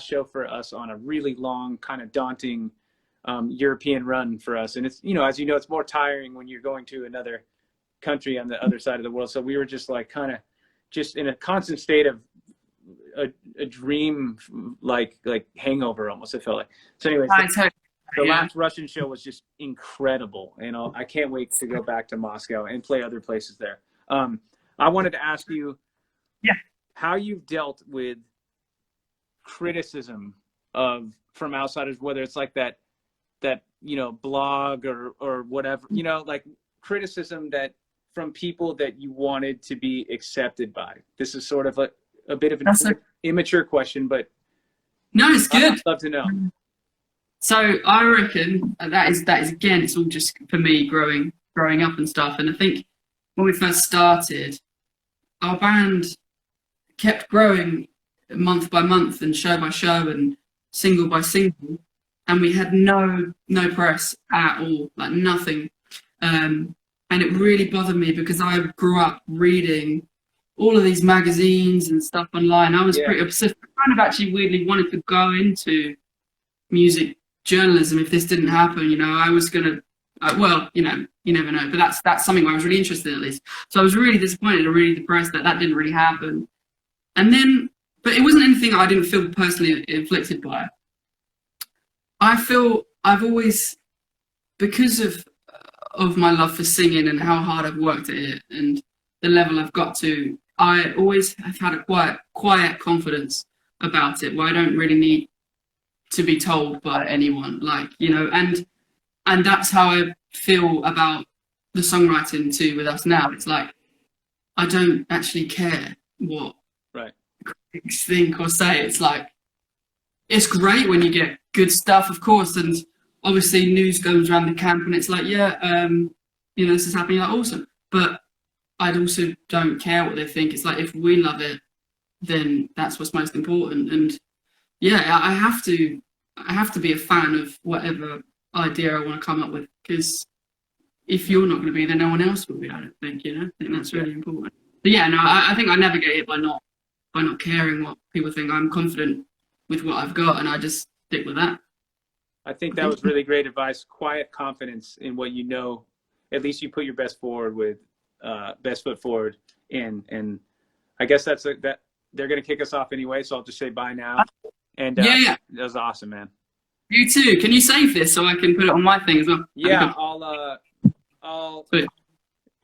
[SPEAKER 1] show for us on a really long, kind of daunting European run for us. And it's, you know, as you know, it's more tiring when you're going to another country on the other side of the world. So we were just like kind of just in a constant state of a dream, like hangover almost, it felt like. So anyways, the last Russian show was just incredible, and I can't wait to go back to Moscow and play other places there. I wanted to ask you how you've dealt with criticism from outsiders, whether it's like that you know, blog or whatever, you know, like criticism that from people that you wanted to be accepted by. This is sort of a bit of an immature question, but
[SPEAKER 2] no, it's good.
[SPEAKER 1] I'd love to know.
[SPEAKER 2] So I reckon that is again, it's all just for me growing up and stuff. And I think when we first started, our band kept growing month by month and show by show and single by single, and we had no press at all, like nothing. And it really bothered me because I grew up reading all of these magazines and stuff online. I was pretty obsessed. I kind of actually weirdly wanted to go into music journalism if this didn't happen. You know, I was gonna, well, you know, you never know. But that's something where I was really interested in, at least. So I was really disappointed and really depressed that didn't really happen. And then, but it wasn't anything I didn't feel personally inflicted by. I feel I've always, because of my love for singing and how hard I've worked at it and the level I've got to, I always have had a quiet confidence about it, where I don't really need to be told by anyone, like, you know, and that's how I feel about the songwriting too with us now. It's like, I don't actually care what
[SPEAKER 1] Right.
[SPEAKER 2] critics think or say. It's like, it's great when you get good stuff, of course, and obviously news goes around the camp and it's like, yeah, you know, this is happening, like, awesome. But I also don't care what they think. It's like, if we love it, then that's what's most important. And yeah, I have to be a fan of whatever idea I want to come up with, because if you're not going to be, then no one else will be. I don't think, you know. I think that's really important. But yeah, no, I think I navigate it by not caring what people think. I'm confident with what I've got, and I just stick with that.
[SPEAKER 1] I think that was really great advice. Quiet confidence in what you know. At least you put your best foot forward in. And I guess that they're going to kick us off anyway. So I'll just say bye now. And
[SPEAKER 2] yeah,
[SPEAKER 1] that was awesome, man.
[SPEAKER 2] You too. Can you save this so I can put it on my thing as well?
[SPEAKER 1] Yeah, I'll.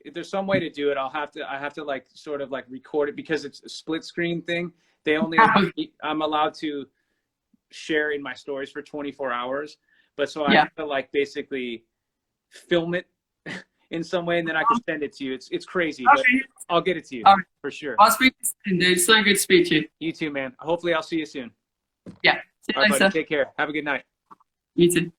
[SPEAKER 1] If there's some way to do it, I have to like sort of like record it, because it's a split screen thing. They only I'm allowed to share in my stories for 24 hours, but so I have to like basically film it in some way, and then I can send it to you. It's crazy, but I'll get it to you for sure.
[SPEAKER 2] I'll speak to you soon, dude. It's so good to speak to you.
[SPEAKER 1] You too, man. Hopefully I'll see you soon.
[SPEAKER 2] Yeah. See you
[SPEAKER 1] All right,
[SPEAKER 2] later.
[SPEAKER 1] buddy, take care. Have a good night.
[SPEAKER 2] You too.